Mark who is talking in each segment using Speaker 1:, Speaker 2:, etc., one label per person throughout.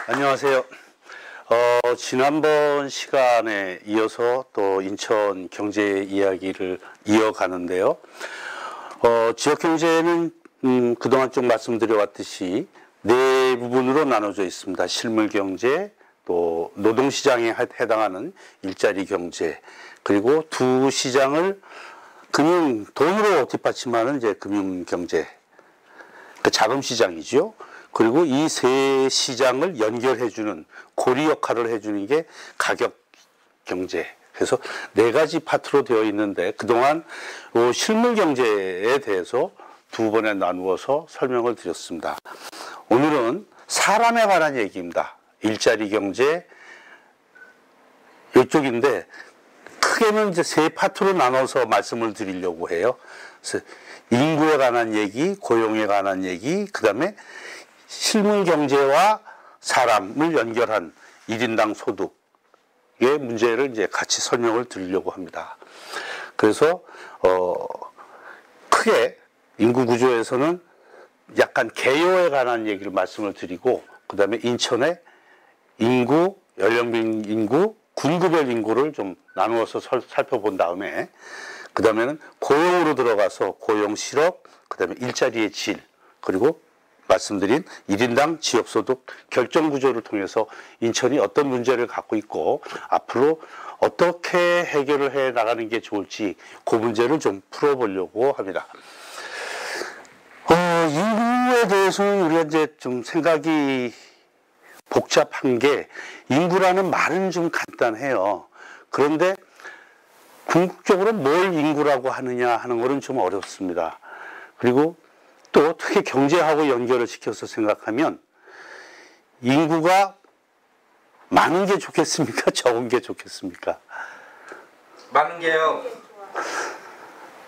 Speaker 1: 안녕하세요. 지난번 시간에 이어서 또 인천 경제 이야기를 이어가는데요. 지역 경제는 그동안 좀 말씀드려왔듯이 네 부분으로 나눠져 있습니다. 실물 경제, 또 노동시장에 해당하는 일자리 경제, 그리고 두 시장을 돈으로 뒷받침하는 이제 금융 경제, 그 자금 시장이죠. 그리고 이 세 시장을 연결해주는 고리 역할을 해주는 게 가격 경제. 그래서 네 가지 파트로 되어 있는데 그동안 실물 경제에 대해서 두 번에 나누어서 설명을 드렸습니다. 오늘은 사람에 관한 얘기입니다. 일자리 경제 이쪽인데 크게는 이제 세 파트로 나눠서 말씀을 드리려고 해요. 그래서 인구에 관한 얘기, 고용에 관한 얘기, 그 다음에 실물 경제와 사람을 연결한 1인당 소득의 문제를 이제 같이 설명을 드리려고 합니다. 그래서 크게 인구 구조에서는 약간 개요에 관한 얘기를 말씀을 드리고, 그 다음에 인천의 인구, 연령별 인구, 군구별 인구를 좀 나누어서 살펴본 다음에 그 다음에는 고용으로 들어가서 고용 실업, 그 다음에 일자리의 질, 그리고 말씀드린 1인당 지역소득 결정구조를 통해서 인천이 어떤 문제를 갖고 있고 앞으로 어떻게 해결을 해 나가는 게 좋을지 그 문제를 좀 풀어보려고 합니다. 인구에 대해서는 우리가 이제 좀 생각이 복잡한 게, 인구라는 말은 좀 간단해요. 그런데 궁극적으로 뭘 인구라고 하느냐 하는 것은 좀 어렵습니다. 그리고 또 어떻게 경제하고 연결을 시켜서 생각하면 인구가 많은 게 좋겠습니까? 적은 게 좋겠습니까?
Speaker 2: 많은 게요.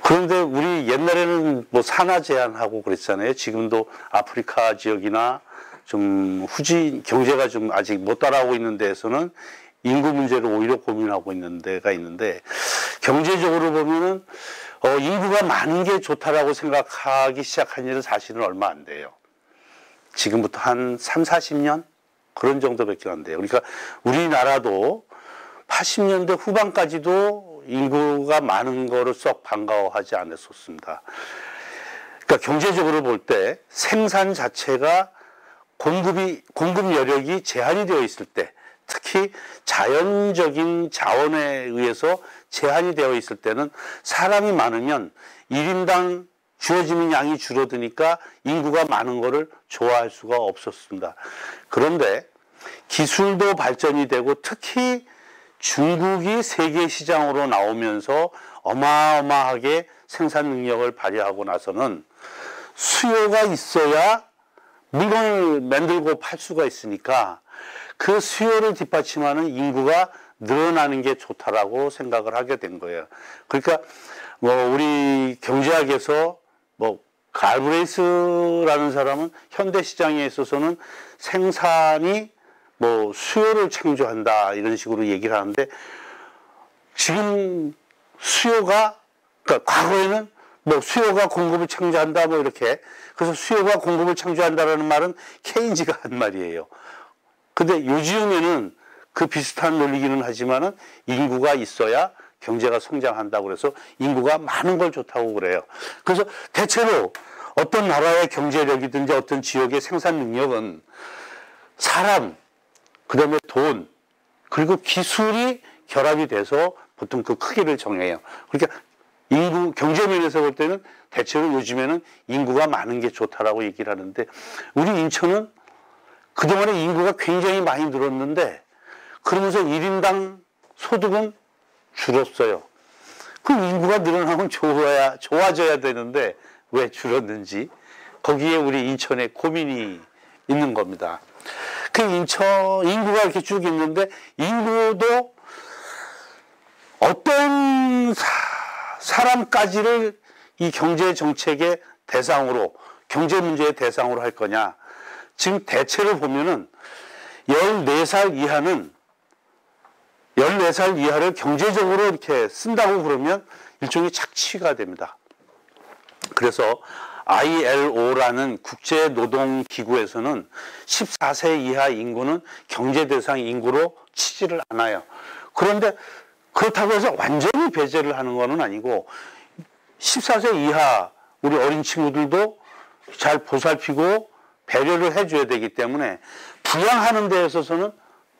Speaker 1: 그런데 우리 옛날에는 뭐 산하 제한하고 그랬잖아요. 지금도 아프리카 지역이나 좀 후진 경제가 좀 아직 못 따라오고 있는 데에서는 인구 문제를 오히려 고민하고 있는 데가 있는데, 경제적으로 보면은 인구가 많은 게 좋다라고 생각하기 시작한 지는 사실은 얼마 안 돼요. 지금부터 한 3, 40년? 그런 정도밖에 안 돼요. 그러니까 우리나라도 80년대 후반까지도 인구가 많은 거를 썩 반가워하지 않았었습니다. 그러니까 경제적으로 볼 때 생산 자체가 공급 여력이 제한이 되어 있을 때, 특히 자연적인 자원에 의해서 제한이 되어 있을 때는 사람이 많으면 1인당 주어지는 양이 줄어드니까 인구가 많은 거를 좋아할 수가 없었습니다. 그런데 기술도 발전이 되고 특히 중국이 세계 시장으로 나오면서 어마어마하게 생산 능력을 발휘하고 나서는 수요가 있어야 물건을 만들고 팔 수가 있으니까 그 수요를 뒷받침하는 인구가 늘어나는 게 좋다라고 생각을 하게 된 거예요. 그러니까 뭐 우리 경제학에서 뭐 갈브레이스라는 사람은 현대 시장에 있어서는 생산이 뭐 수요를 창조한다 이런 식으로 얘기를 하는데, 지금 수요가, 그러니까 과거에는 뭐 수요가 공급을 창조한다 뭐 이렇게, 그래서 수요가 공급을 창조한다라는 말은 케인즈가 한 말이에요. 근데 요즘에는 그 비슷한 논리기는 하지만은 인구가 있어야 경제가 성장한다고 그래서 인구가 많은 걸 좋다고 그래요. 그래서 대체로 어떤 나라의 경제력이든지 어떤 지역의 생산 능력은 사람, 그 다음에 돈, 그리고 기술이 결합이 돼서 보통 그 크기를 정해요. 그러니까 인구, 경제면에서 볼 때는 대체로 요즘에는 인구가 많은 게 좋다라고 얘기를 하는데, 우리 인천은 그동안에 인구가 굉장히 많이 늘었는데 그러면서 1인당 소득은 줄었어요. 그럼 인구가 늘어나면 좋아져야 되는데 왜 줄었는지, 거기에 우리 인천에 고민이 있는 겁니다. 그 인구가 이렇게 쭉 있는데 인구도 어떤 사람까지를 이 경제 정책의 대상으로, 경제 문제의 대상으로 할 거냐. 지금 대체로 보면은 14살 이하를 경제적으로 이렇게 쓴다고 그러면 일종의 착취가 됩니다. 그래서 ILO라는 국제노동기구에서는 14세 이하 인구는 경제대상 인구로 치지를 않아요. 그런데 그렇다고 해서 완전히 배제를 하는 것은 아니고 14세 이하 우리 어린 친구들도 잘 보살피고 배려를 해줘야 되기 때문에 부양하는 데 있어서는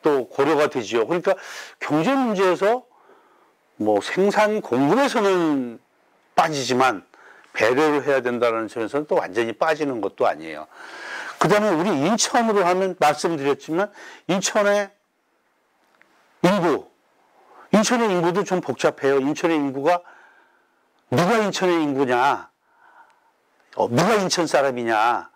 Speaker 1: 또 고려가 되지요. 그러니까 경제 문제에서 뭐 생산 공급에서는 빠지지만 배려를 해야 된다는 점에서는 또 완전히 빠지는 것도 아니에요. 그 다음에 우리 인천으로 하면 말씀드렸지만 인천의 인구도 좀 복잡해요. 인천의 인구가 누가 인천의 인구냐, 누가 인천 사람이냐,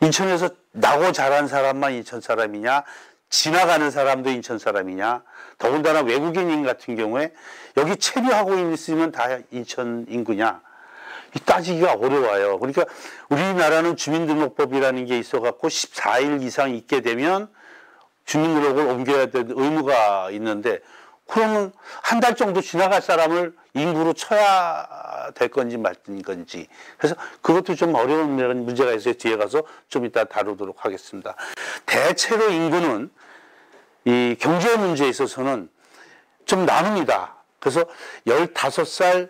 Speaker 1: 인천에서 나고 자란 사람만 인천 사람이냐, 지나가는 사람도 인천 사람이냐, 더군다나 외국인인 같은 경우에 여기 체류하고 있으면 다 인천 인구냐, 이 따지기가 어려워요. 그러니까 우리나라는 주민등록법이라는 게 있어갖고 14일 이상 있게 되면 주민등록을 옮겨야 될 의무가 있는데, 그러면 한 달 정도 지나갈 사람을 인구로 쳐야 될 건지 말든 건지. 그래서 그것도 좀 어려운 문제가 있어요. 뒤에 가서 좀 이따 다루도록 하겠습니다. 대체로 인구는 이 경제 문제에 있어서는 좀 나눕니다. 그래서 15살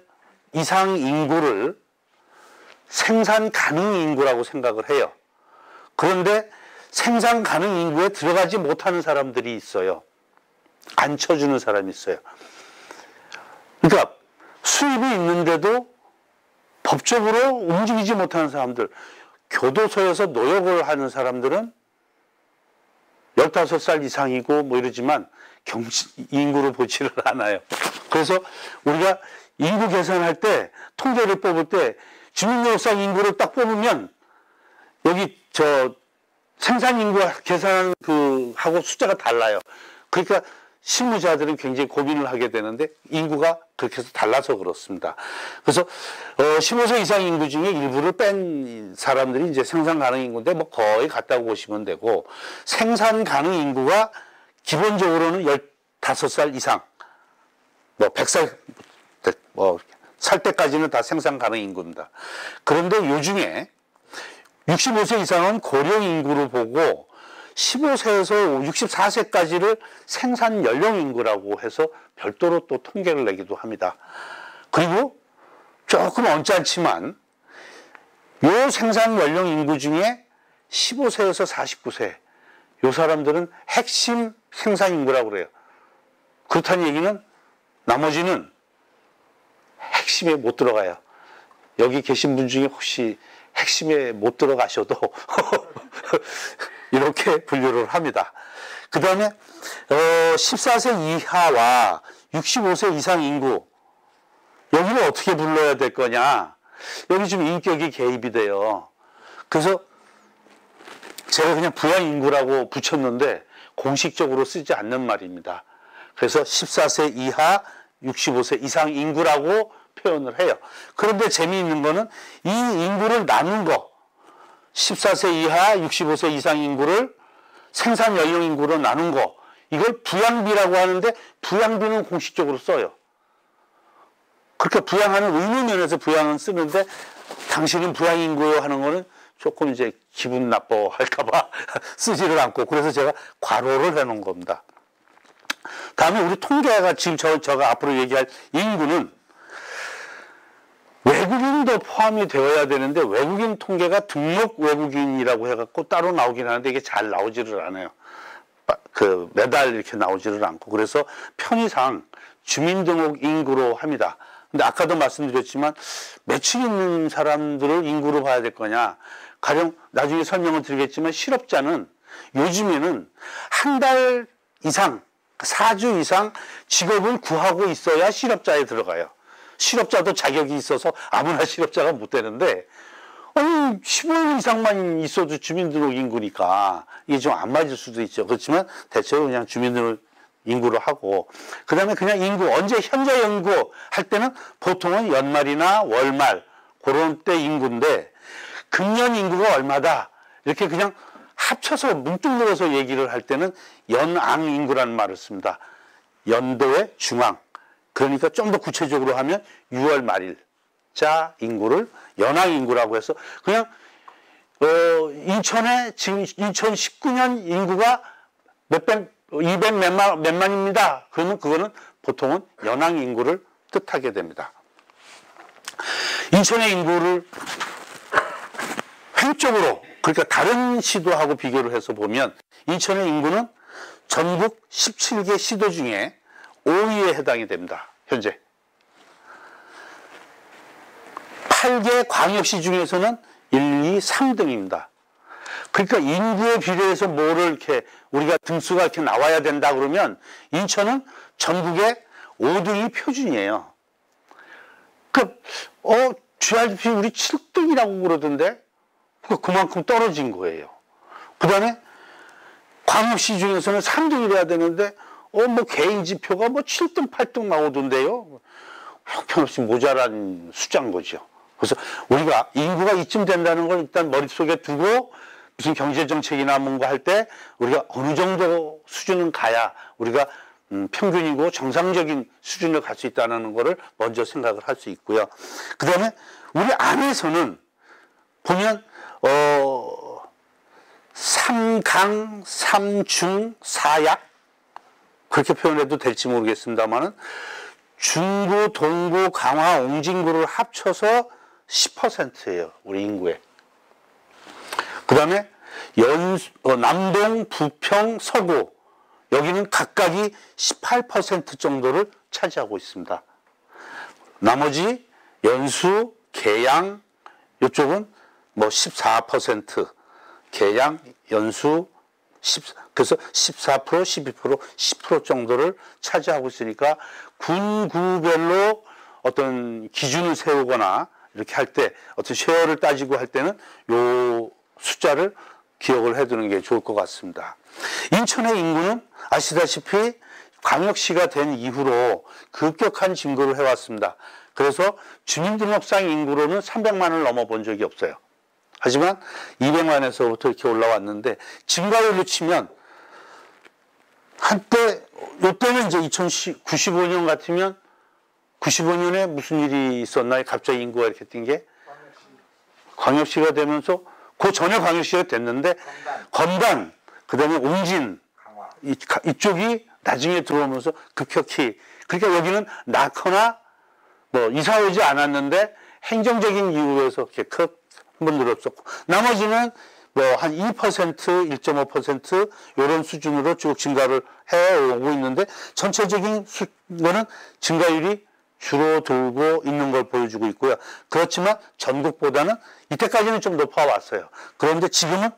Speaker 1: 이상 인구를 생산 가능 인구라고 생각을 해요. 그런데 생산 가능 인구에 들어가지 못하는 사람들이 있어요. 안 쳐주는 사람이 있어요. 그러니까 수입이 있는데도 법적으로 움직이지 못하는 사람들, 교도소에서 노역을 하는 사람들은 15살 이상이고 뭐 이러지만 인구로 보지를 않아요. 그래서 우리가 인구 계산할 때, 통계를 뽑을 때 주민등록상 인구를 딱 뽑으면 여기 생산 인구 계산하는 하고 숫자가 달라요. 그러니까 실무자들은 굉장히 고민을 하게 되는데 인구가 그렇게 해서 달라서 그렇습니다. 그래서 15세 이상 인구 중에 일부를 뺀 사람들이 이제 생산 가능 인구인데 뭐 거의 같다고 보시면 되고, 생산 가능 인구가 기본적으로는 15살 이상, 뭐 100살 살 때까지는 다 생산 가능 인구입니다. 그런데 요즘에 65세 이상은 고령 인구로 보고 15세에서 64세까지를 생산 연령 인구라고 해서 별도로 또 통계를 내기도 합니다. 그리고 조금 언짢지만 요 생산 연령 인구 중에 15세에서 49세 요 사람들은 핵심 생산 인구라고 그래요. 그렇다는 얘기는 나머지는 핵심에 못 들어가요. 여기 계신 분 중에 혹시 핵심에 못 들어가셔도 이렇게 분류를 합니다. 그 다음에 14세 이하와 65세 이상 인구, 여기를 어떻게 불러야 될 거냐, 여기 좀 인격이 개입이 돼요. 그래서 제가 그냥 부양인구라고 붙였는데 공식적으로 쓰지 않는 말입니다. 그래서 14세 이하 65세 이상 인구라고 표현을 해요. 그런데 재미있는 거는 이 인구를 나눈 거, 14세 이하 65세 이상 인구를 생산 연령 인구로 나눈 거, 이걸 부양비라고 하는데 부양비는 공식적으로 써요. 그렇게 부양하는 의무 면에서 부양은 쓰는데 당신은 부양인구요 하는 거는 조금 이제 기분 나빠할까봐 쓰지를 않고, 그래서 제가 괄호를 해놓은 겁니다. 다음에 우리 통계가 지금 제가 앞으로 얘기할 인구는 외국인도 포함이 되어야 되는데 외국인 통계가 등록 외국인이라고 해갖고 따로 나오긴 하는데 이게 잘 나오지를 않아요. 매달 이렇게 나오지를 않고, 그래서 편의상 주민등록 인구로 합니다. 근데 아까도 말씀드렸지만 매출 있는 사람들을 인구로 봐야 될 거냐, 가령 나중에 설명을 드리겠지만 실업자는 요즘에는 한 달 이상, 4주 이상 직업을 구하고 있어야 실업자에 들어가요. 실업자도 자격이 있어서 아무나 실업자가 못 되는데, 15일 이상만 있어도 주민등록 인구니까 이게 좀 안 맞을 수도 있죠. 그렇지만 대체로 그냥 주민등록 인구로 하고, 그 다음에 그냥 인구, 언제 현재 인구 할 때는 보통은 연말이나 월말 그런 때 인구인데, 금년 인구가 얼마다 이렇게 그냥 합쳐서 뭉뚱그려서 얘기를 할 때는 연앙 인구라는 말을 씁니다. 연도의 중앙. 그러니까 좀 더 구체적으로 하면 6월 말일자 인구를 연항 인구라고 해서 그냥 인천에 지금 2019년 인구가 200 몇만입니다. 그러면 그거는 보통은 연항 인구를 뜻하게 됩니다. 인천의 인구를 횡적으로 그러니까 다른 시도하고 비교를 해서 보면 인천의 인구는 전국 17개 시도 중에 5위에 해당이 됩니다. 현재 8개 광역시 중에서는 1, 2, 3등입니다. 그러니까 인구에 비례해서 뭐를 이렇게 우리가 등수가 이렇게 나와야 된다 그러면 인천은 전국에 5등이 표준이에요. GRDP 우리 7등이라고 그러던데 그만큼 떨어진 거예요. 그 다음에 광역시 중에서는 3등이 돼야 되는데 개인 지표가 7등, 8등 나오던데요. 형편없이 모자란 숫자인 거죠. 그래서 우리가 인구가 이쯤 된다는 걸 일단 머릿속에 두고 무슨 경제정책이나 뭔가 할 때 우리가 어느 정도 수준은 가야 우리가 평균이고 정상적인 수준을 갈 수 있다는 것을 먼저 생각을 할 수 있고요. 그 다음에 우리 안에서는 보면 3강, 3중, 4약 그렇게 표현해도 될지 모르겠습니다만은 중구, 동구, 강화, 옹진구를 합쳐서 10%예요. 우리 인구에. 그 다음에 남동, 부평, 서구 여기는 각각이 18% 정도를 차지하고 있습니다. 나머지 연수, 계양 이쪽은 14% 계양, 연수 그래서 14%, 12%, 10% 정도를 차지하고 있으니까 군구별로 어떤 기준을 세우거나 이렇게 할 때 어떤 쉐어를 따지고 할 때는 요 숫자를 기억을 해두는 게 좋을 것 같습니다. 인천의 인구는 아시다시피 광역시가 된 이후로 급격한 증가를 해왔습니다. 그래서 주민등록상 인구로는 300만을 넘어본 적이 없어요. 하지만 200만에서부터 이렇게 올라왔는데 증가율로 치면 한때 이때는 이제 1995년 같으면 95년에 무슨 일이 있었나요? 갑자기 인구가 이렇게 뛴 게 광역시가 되면서 그 전에 광역시가 됐는데 건단 그다음에 옹진 이쪽이 나중에 들어오면서 급격히 그러니까 여기는 낳거나 이사 오지 않았는데 행정적인 이유에서 이렇게 한번 늘었었고 나머지는 한 2%, 1.5% 이런 수준으로 쭉 증가를 해오고 있는데 전체적인 거는 증가율이 줄어들고 있는 걸 보여주고 있고요. 그렇지만 전국보다는 이때까지는 좀 높아왔어요. 그런데 지금은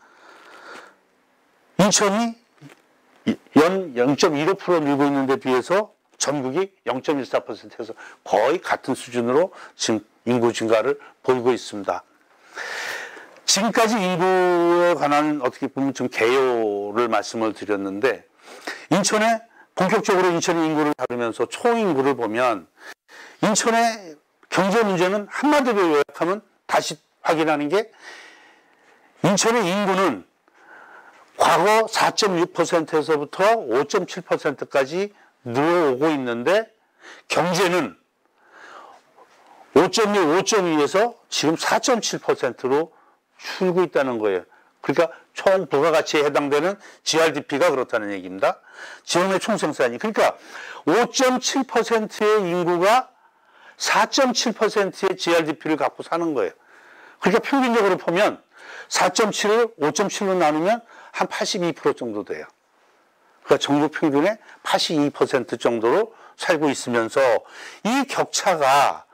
Speaker 1: 인천이 연 0.15% 늘고 있는 데 비해서 전국이 0.14%에서 거의 같은 수준으로 지금 인구 증가를 보이고 있습니다. 지금까지 인구에 관한 어떻게 보면 좀 개요를 말씀을 드렸는데 본격적으로 인천의 인구를 다루면서 총인구를 보면 인천의 경제 문제는 한마디로 요약하면 다시 확인하는 게 인천의 인구는 과거 4.6%에서부터 5.7%까지 늘어오고 있는데 경제는 5.1, 5.2에서 지금 4.7%로 줄고 있다는 거예요. 그러니까 총 부가가치에 해당되는 GRDP가 그렇다는 얘기입니다. 지역내 총생산이. 그러니까 5.7%의 인구가 4.7%의 GRDP를 갖고 사는 거예요. 그러니까 평균적으로 보면 4.7을 5.7로 나누면 한 82% 정도 돼요. 그러니까 전국 평균의 82% 정도로 살고 있으면서 이 격차가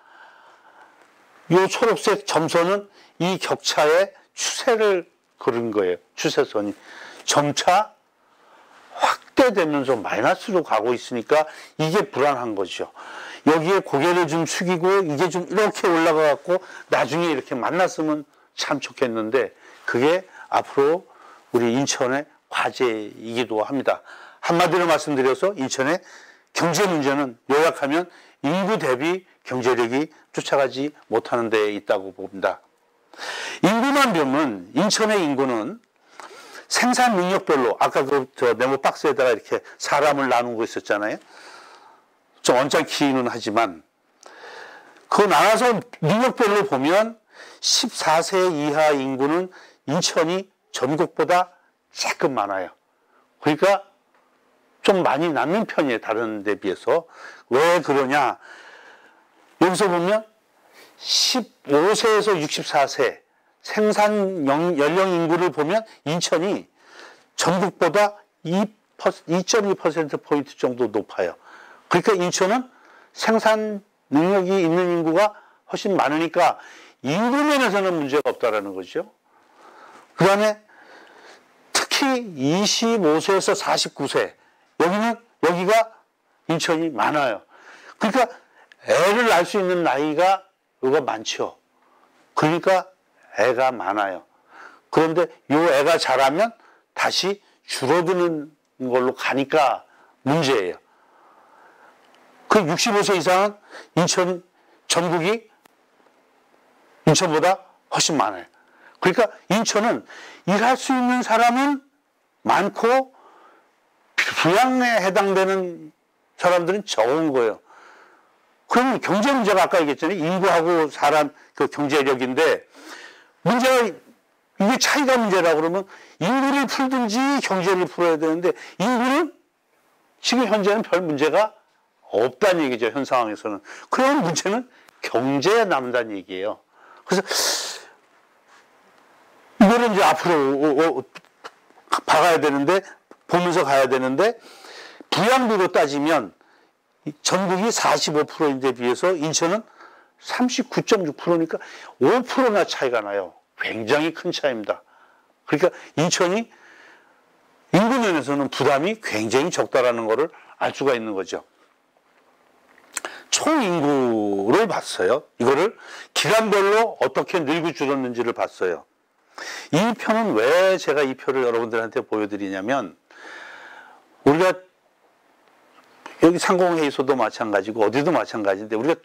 Speaker 1: 이 초록색 점선은 이 격차의 추세를 그린 거예요. 추세선이. 점차 확대되면서 마이너스로 가고 있으니까 이게 불안한 거죠. 여기에 고개를 좀 숙이고 이게 좀 이렇게 올라가 갖고 나중에 이렇게 만났으면 참 좋겠는데 그게 앞으로 우리 인천의 과제이기도 합니다. 한마디로 말씀드려서 인천의 경제 문제는 요약하면 인구 대비 경제력이 쫓아가지 못하는 데에 있다고 봅니다. 인구만 보면 인천의 인구는 생산 능력별로 아까 저 네모 박스에다가 이렇게 사람을 나누고 있었잖아요. 좀 언짢기는 하지만 그 나눠서 능력별로 보면 14세 이하 인구는 인천이 전국보다 조금 많아요. 그러니까 좀 많이 남는 편이에요. 다른 데 비해서. 왜 그러냐? 여기서 보면 15세에서 64세 생산 연령 인구를 보면 인천이 전국보다 2.2%포인트 정도 높아요. 그러니까 인천은 생산 능력이 있는 인구가 훨씬 많으니까 인구 면에서는 문제가 없다라는 거죠. 그 다음에 특히 25세에서 49세 여기가 인천이 많아요. 그러니까 애를 낳을 수 있는 나이가 여기가 많죠. 그러니까 애가 많아요. 그런데 이 애가 자라면 다시 줄어드는 걸로 가니까 문제예요. 그 65세 이상은 전국이 인천보다 훨씬 많아요. 그러니까 인천은 일할 수 있는 사람은 많고 부양에 해당되는 사람들은 적은 거예요. 그러면 경제 문제가 아까 얘기했잖아요. 인구하고 사람 그 경제력인데 문제가 이게 차이가 문제라고 그러면 인구를 풀든지 경제를 풀어야 되는데 인구는 지금 현재는 별 문제가 없다는 얘기죠. 현 상황에서는. 그런 문제는 경제에 남는다는 얘기예요. 그래서 이거를 이제 앞으로 봐가야 되는데 보면서 가야 되는데 부양비로 따지면 전국이 45%인데 비해서 인천은 39.6%니까 5%나 차이가 나요. 굉장히 큰 차이입니다. 그러니까 인천이 인구 면에서는 부담이 굉장히 적다라는 것을 알 수가 있는 거죠. 총 인구를 봤어요. 이거를 기간별로 어떻게 늘고 줄었는지를 봤어요. 이 표는 왜 제가 이 표를 여러분들한테 보여드리냐면 우리가 여기 상공회의소도 마찬가지고 어디도 마찬가지인데 우리가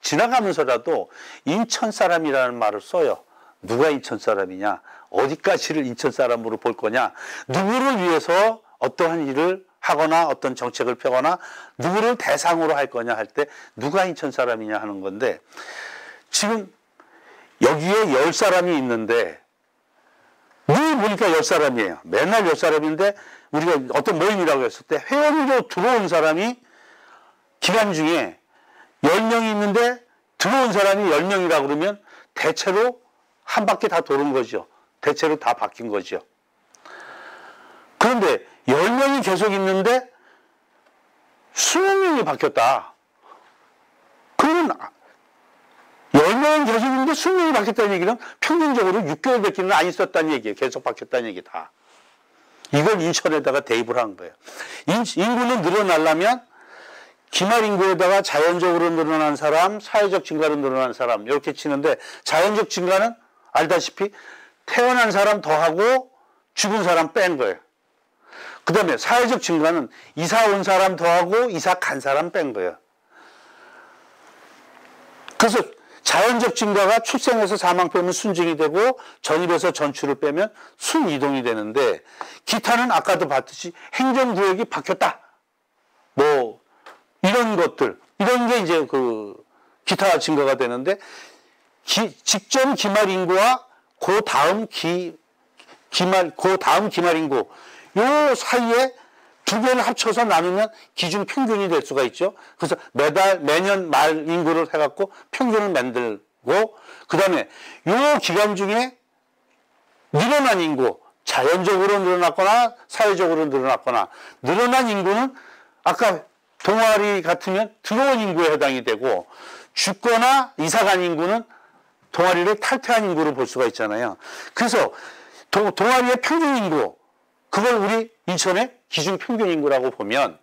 Speaker 1: 지나가면서라도 인천 사람이라는 말을 써요. 누가 인천 사람이냐? 어디까지를 인천 사람으로 볼 거냐? 누구를 위해서 어떠한 일을 하거나 어떤 정책을 펴거나 누구를 대상으로 할 거냐 할 때 누가 인천 사람이냐 하는 건데 지금 여기에 10사람이 있는데 늘 보니까 10사람이에요. 맨날 10사람인데 우리가 어떤 모임이라고 했을 때 회원으로 들어온 사람이 기간 중에 10명이 있는데 들어온 사람이 10명이라고 그러면 대체로 한 바퀴 다 도는 거죠. 대체로 다 바뀐 거죠. 그런데 10명이 계속 있는데 20명이 바뀌었다. 그러면 10명이 계속 있는데 20명이 바뀌었다는 얘기는 평균적으로 6개월밖에는 안 있었다는 얘기예요. 계속 바뀌었다는 얘기다. 이걸 인천에다가 대입을 한 거예요. 인구는 늘어나려면 기말 인구에다가 자연적으로 늘어난 사람, 사회적 증가로 늘어난 사람 이렇게 치는데 자연적 증가는 알다시피 태어난 사람 더하고 죽은 사람 뺀 거예요. 그 다음에 사회적 증가는 이사 온 사람 더하고 이사 간 사람 뺀 거예요. 그래서 자연적 증가가 출생에서 사망 빼면 순증이 되고 전입에서 전출을 빼면 순이동이 되는데 기타는 아까도 봤듯이 행정구역이 바뀌었다. 뭐 이런 것들 이런 게 이제 그 기타 증가가 되는데 직전 기말 인구와 그 다음 기말 인구 요 사이에 두 개를 합쳐서 나누면 기준 평균이 될 수가 있죠. 그래서 매년 말 인구를 해갖고 평균을 만들고, 그 다음에 요 기간 중에 늘어난 인구, 자연적으로 늘어났거나 사회적으로 늘어났거나, 늘어난 인구는 아까 동아리 같으면 들어온 인구에 해당이 되고, 죽거나 이사간 인구는 동아리를 탈퇴한 인구를 볼 수가 있잖아요. 그래서 동아리의 평균 인구, 그걸 우리 인천의 기준 평균 인구라고 보면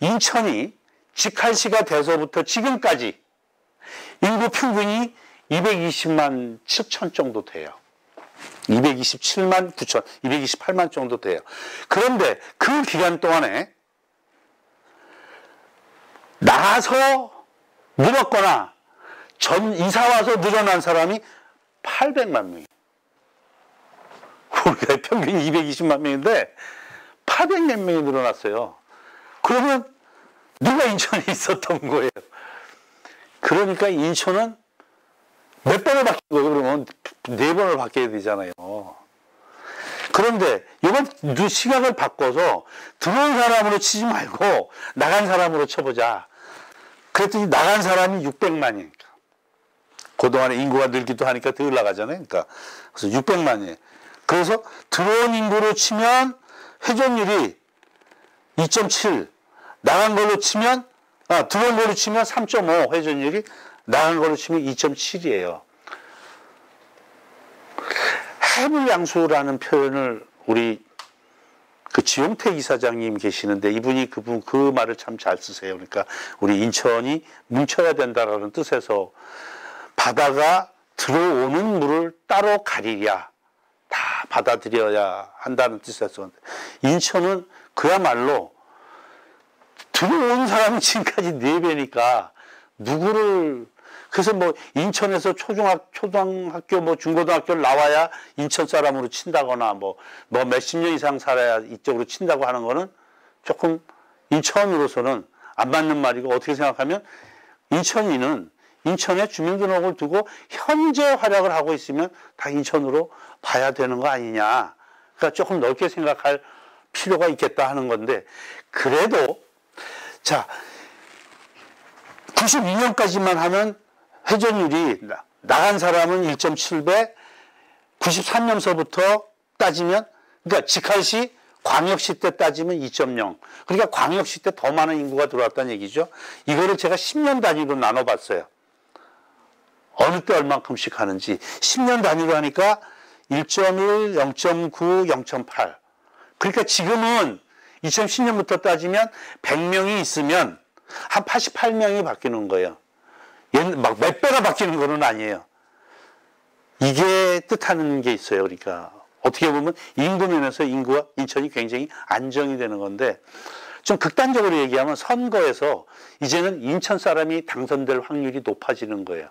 Speaker 1: 인천이 직할시가 돼서부터 지금까지 인구 평균이 220만 7천 정도 돼요. 227만 9천, 228만 정도 돼요. 그런데 그 기간 동안에 나가서 늘었거나 이사 와서 늘어난 사람이 800만 명이에요. 우리가 평균이 220만 명인데 800몇 명이 늘어났어요. 그러면 누가 인천에 있었던 거예요? 그러니까 인천은 몇 번을 바뀐 거예요? 그러면 4번을 바뀌어야 되잖아요. 그런데 이번 시각을 바꿔서 들어온 사람으로 치지 말고 나간 사람으로 쳐보자. 그랬더니 나간 사람이 600만이니까. 그동안에 인구가 늘기도 하니까 더 올라가잖아요. 그러니까 그래서 600만이에요. 그래서 들어온 인구로 치면 회전율이 2.7, 나간 걸로 치면 들어온 걸로 치면 3.5 회전율이, 나간 걸로 치면 2.7이에요. 해불양수라는 표현을 우리 그 지용택 이사장님 계시는데 이분이 그 말을 참 잘 쓰세요. 그러니까 우리 인천이 뭉쳐야 된다라는 뜻에서 바다가 들어오는 물을 따로 가리랴, 다 받아들여야 한다는 뜻에서 인천은 그야말로 들어온 사람이 지금까지 4배니까 누구를, 그래서 뭐 인천에서 초등학교 뭐 중고등학교를 나와야 인천 사람으로 친다거나 뭐 몇십 년 이상 살아야 이쪽으로 친다고 하는 거는 조금 인천으로서는 안 맞는 말이고, 어떻게 생각하면 인천인은 인천에 주민등록을 두고 현재 활약을 하고 있으면 다 인천으로 봐야 되는 거 아니냐. 그러니까 조금 넓게 생각할 필요가 있겠다 하는 건데, 그래도 자 92년까지만 하면 회전율이 나간 사람은 1.7배, 93년서부터 따지면, 그러니까 직할시 광역시 때 따지면 2.0. 그러니까 광역시 때 더 많은 인구가 들어왔다는 얘기죠. 이거를 제가 10년 단위로 나눠봤어요. 어느 때 얼만큼씩 하는지. 10년 단위로 하니까 1.1, 0.9, 0.8. 그러니까 지금은 2010년부터 따지면 100명이 있으면 한 88명이 바뀌는 거예요. 막 몇 배가 바뀌는 거는 아니에요. 이게 뜻하는 게 있어요. 그러니까 어떻게 보면 인구 면에서 인천이 굉장히 안정이 되는 건데, 좀 극단적으로 얘기하면 선거에서 이제는 인천 사람이 당선될 확률이 높아지는 거예요.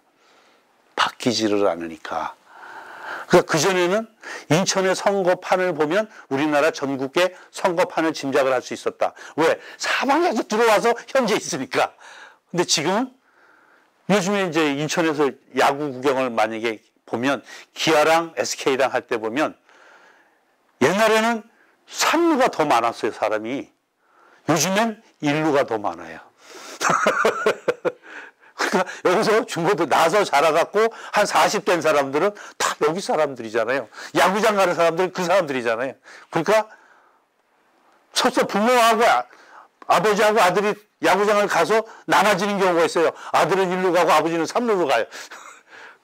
Speaker 1: 바뀌지를 않으니까. 그러니까 그전에는 인천의 선거판을 보면 우리나라 전국의 선거판을 짐작을 할 수 있었다. 왜? 사방에서 들어와서 현재 있으니까. 근데 지금은 요즘에 이제 인천에서 야구 구경을 만약에 보면 기아랑 SK랑 할 때 보면 옛날에는 3루가 더 많았어요, 사람이. 요즘엔 1루가 더 많아요. 그러니까 여기서 중고도 나서 자라갖고 한 40된 사람들은 다 여기 사람들이잖아요. 야구장 가는 사람들은 그 사람들이잖아요. 그러니까 설사 부모하고 아버지하고 아들이 야구장을 가서 나눠지는 경우가 있어요. 아들은 1루 가고 아버지는 3루로 가요.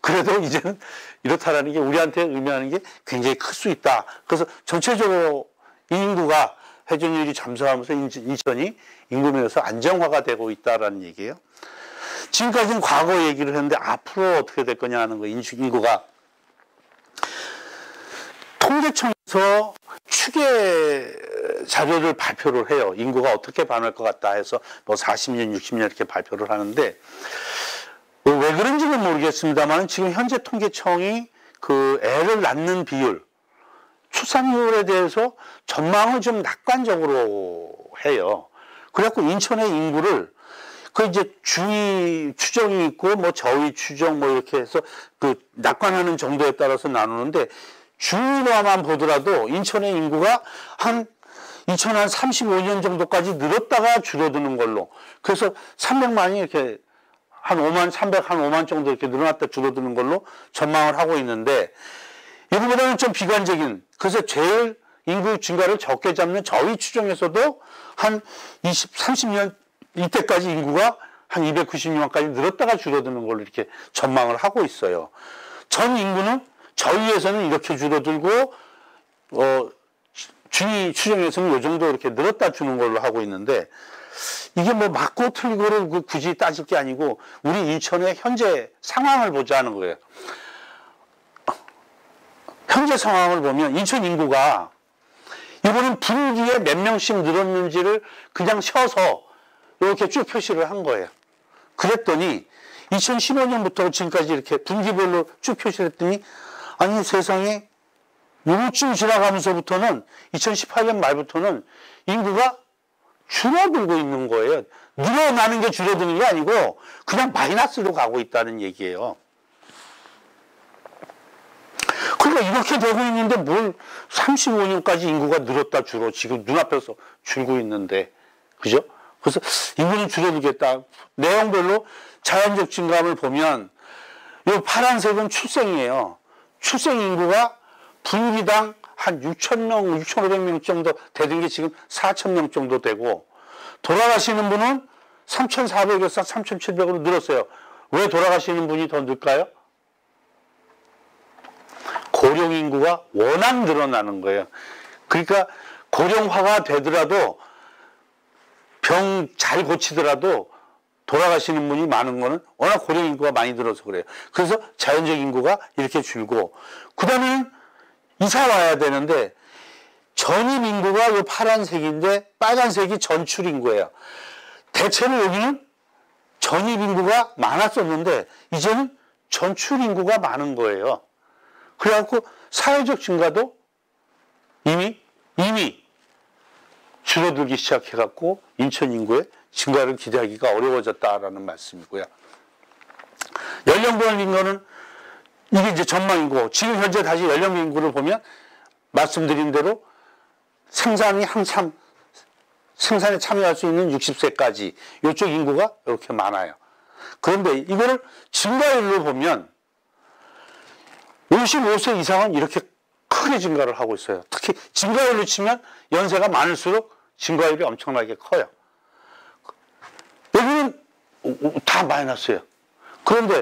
Speaker 1: 그래도 이제는 이렇다라는 게 우리한테 의미하는 게 굉장히 클 수 있다. 그래서 전체적으로 인구가 회전율이 잠수하면서 인천이 인구 면에서 안정화가 되고 있다라는 얘기예요. 지금까지는 과거 얘기를 했는데 앞으로 어떻게 될 거냐 하는 거. 인구가 통계청에서 추계 자료를 발표를 해요. 인구가 어떻게 변할 것 같다 해서 뭐 40년, 60년 이렇게 발표를 하는데, 왜 그런지는 모르겠습니다만 지금 현재 통계청이 그 애를 낳는 비율, 출산율에 대해서 전망을 좀 낙관적으로 해요. 그래갖고 인천의 인구를 그 이제 중위 추정이 있고 뭐 저위 추정 뭐 이렇게 해서 그 낙관하는 정도에 따라서 나누는데, 중위로만 보더라도 인천의 인구가 한 2035년 정도까지 늘었다가 줄어드는 걸로, 그래서 300만이 이렇게 한 5만, 300, 한 5만 정도 이렇게 늘어났다 줄어드는 걸로 전망을 하고 있는데, 이거보다는 좀 비관적인, 그래서 제일 인구 증가를 적게 잡는 저위 추정에서도 한 20, 30년 이때까지 인구가 한 290만까지 늘었다가 줄어드는 걸로 이렇게 전망을 하고 있어요. 전 인구는 저위에서는 이렇게 줄어들고, 중위 추정에서는 이 정도 이렇게 늘었다 주는 걸로 하고 있는데, 이게 뭐 맞고 틀리고를 굳이 따질 게 아니고 우리 인천의 현재 상황을 보자는 거예요. 현재 상황을 보면 인천 인구가 이번엔 분기에 몇 명씩 늘었는지를 그냥 쉬어서 이렇게 쭉 표시를 한 거예요. 그랬더니 2015년부터 지금까지 이렇게 분기별로 쭉 표시를 했더니, 아니 세상에 요쯤 지나가면서부터는 2018년 말부터는 인구가 줄어들고 있는 거예요. 늘어나는 게 줄어드는 게 아니고 그냥 마이너스로 가고 있다는 얘기예요. 그러니까 이렇게 되고 있는데 뭘 35년까지 인구가 늘었다 줄어. 지금 눈앞에서 줄고 있는데. 그죠? 그래서 인구는 줄어들겠다. 내용별로 자연적 증감을 보면 이 파란색은 출생이에요. 출생 인구가 분기당 한 6,000명, 6,500명 정도 되는 게 지금 4,000명 정도 되고, 돌아가시는 분은 3,400에서 3,700으로 늘었어요. 왜 돌아가시는 분이 더 늘까요? 고령 인구가 워낙 늘어나는 거예요. 그러니까 고령화가 되더라도 병 잘 고치더라도 돌아가시는 분이 많은 거는 워낙 고령 인구가 많이 들어서 그래요. 그래서 자연적 인구가 이렇게 줄고, 그 다음에는 이사 와야 되는데, 전입 인구가 이 파란색인데 빨간색이 전출 인구예요. 대체로 여기는 전입 인구가 많았었는데 이제는 전출 인구가 많은 거예요. 그래갖고 사회적 증가도 이미 줄어들기 시작해갖고 인천 인구의 증가를 기대하기가 어려워졌다라는 말씀이고요. 연령별 인구는 이게 이제 전망이고, 지금 현재 다시 연령 인구를 보면 말씀드린 대로 생산이 항상 생산에 참여할 수 있는 60세까지 이쪽 인구가 이렇게 많아요. 그런데 이거를 증가율로 보면 55세 이상은 이렇게 크게 증가를 하고 있어요. 특히 증가율로 치면 연세가 많을수록 증가율이 엄청나게 커요. 여기는 다 마이너스예요. 그런데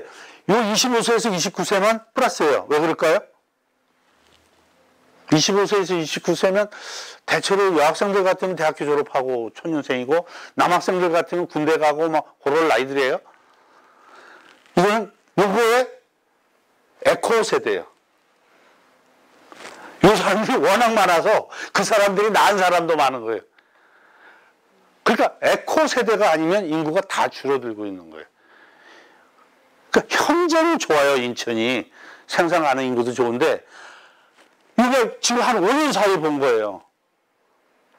Speaker 1: 요 25세에서 29세만 플러스예요. 왜 그럴까요? 25세에서 29세면 대체로 여학생들 같으면 대학교 졸업하고 초년생이고, 남학생들 같으면 군대 가고 막 그럴 나이들이에요. 이거는 요거의 에코 세대예요. 요 사람들이 워낙 많아서 그 사람들이 낳은 사람도 많은 거예요. 그러니까 에코 세대가 아니면 인구가 다 줄어들고 있는 거예요. 그러니까 현재는 좋아요. 인천이 생산하는 인구도 좋은데, 이게 지금 한 5년 사이에 본 거예요.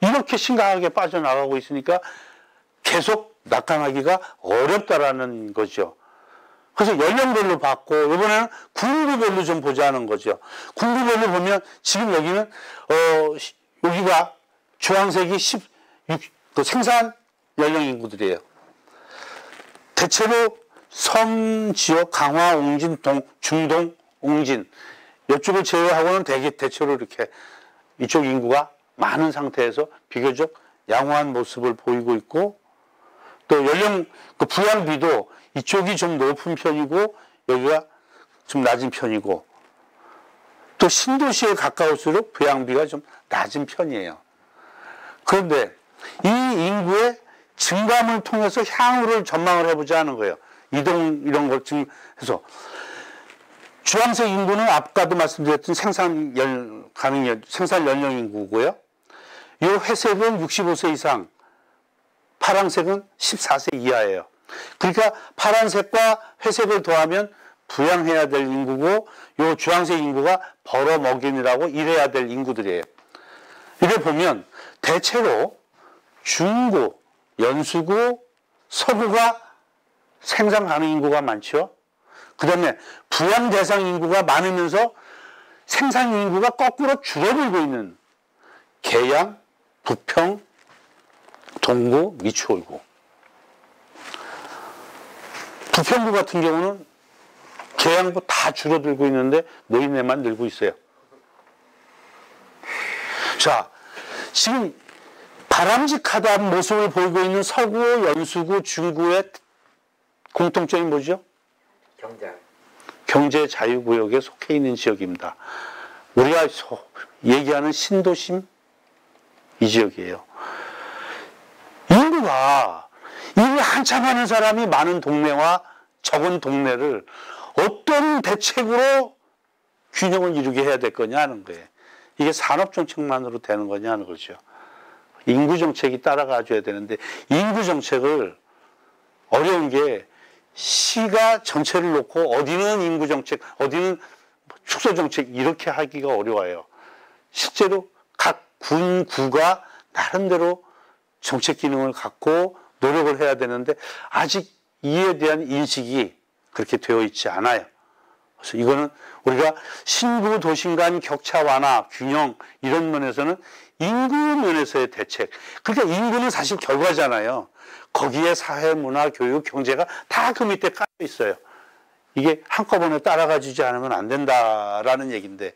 Speaker 1: 이렇게 심각하게 빠져나가고 있으니까 계속 나타나기가 어렵다라는 거죠. 그래서 연령별로 봤고, 이번에는 군구별로 좀 보자는 거죠. 군구별로 보면 지금 여기는 여기가 주황색이 그 생산 연령 인구들이에요. 대체로 섬 지역, 강화, 옹진, 중동, 옹진 이쪽을 제외하고는 대체로 이렇게 이쪽 인구가 많은 상태에서 비교적 양호한 모습을 보이고 있고, 또 연령 그 부양비도 이쪽이 좀 높은 편이고 여기가 좀 낮은 편이고, 또 신도시에 가까울수록 부양비가 좀 낮은 편이에요. 그런데 이 인구의 증감을 통해서 향후를 전망을 해보자 하는 거예요. 이동 이런 걸 지금 해서 주황색 인구는 아까도 말씀드렸던 생산 연령 인구고요. 이 회색은 65세 이상, 파란색은 14세 이하예요. 그러니까 파란색과 회색을 더하면 부양해야 될 인구고, 이 주황색 인구가 벌어먹인이라고 일해야 될 인구들이에요. 이래 보면 대체로 중구, 연수구, 서구가 생산 가능 인구가 많죠. 그 다음에 부양 대상 인구가 많으면서 생산 인구가 거꾸로 줄어들고 있는 계양, 부평, 동구, 미추홀구. 부평구 같은 경우는 계양구 다 줄어들고 있는데 노인네만 늘고 있어요. 자, 지금 바람직하다는 모습을 보이고 있는 서구, 연수구, 중구의 공통점이 뭐죠? 경제 자유구역에 속해 있는 지역입니다. 우리가 얘기하는 신도심 이 지역이에요. 인구가 인구 한참 하는 사람이 많은 동네와 적은 동네를 어떤 대책으로 균형을 이루게 해야 될 거냐 하는 거예요. 이게 산업정책만으로 되는 거냐 하는 거죠. 인구정책이 따라가 줘야 되는데, 인구정책을 어려운 게 시가 전체를 놓고 어디는 인구정책, 어디는 축소정책 이렇게 하기가 어려워요. 실제로 각 군구가 나름대로 정책 기능을 갖고 노력을 해야 되는데 아직 이에 대한 인식이 그렇게 되어 있지 않아요. 그래서 이거는 우리가 신구 도심 간 격차 완화, 균형 이런 면에서는 인구 면에서의 대책. 그러니까 인구는 사실 결과잖아요. 거기에 사회, 문화, 교육, 경제가 다 그 밑에 깔려 있어요. 이게 한꺼번에 따라가지지 않으면 안 된다라는 얘기인데,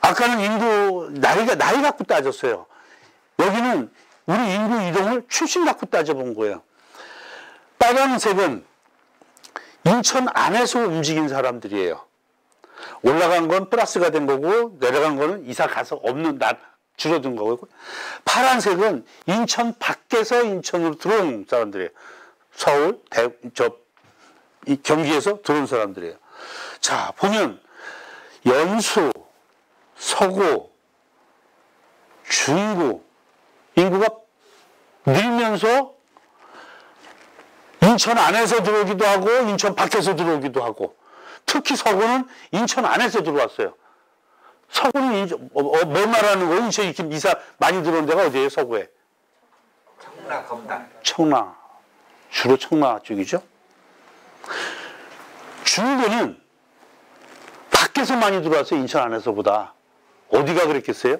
Speaker 1: 아까는 인구 나이 갖고 따졌어요. 여기는 우리 인구 이동을 출신 갖고 따져본 거예요. 빨간색은 인천 안에서 움직인 사람들이에요. 올라간 건 플러스가 된 거고 내려간 거는 이사 가서 줄어든 거고, 파란색은 인천 밖에서 인천으로 들어온 사람들이에요. 서울, 이 경기에서 들어온 사람들이에요. 자, 보면 연수, 서구, 중구 인구가 늘면서 인천 안에서 들어오기도 하고 인천 밖에서 들어오기도 하고, 특히 서구는 인천 안에서 들어왔어요. 서구는 뭘 말하는 거예요? 인천 이렇게 이사 많이 들어온 데가 어디예요? 서구에?
Speaker 2: 청라, 검단.
Speaker 1: 청라. 주로 청라 쪽이죠. 중구는 밖에서 많이 들어왔어요. 인천 안에서보다. 어디가 그랬겠어요?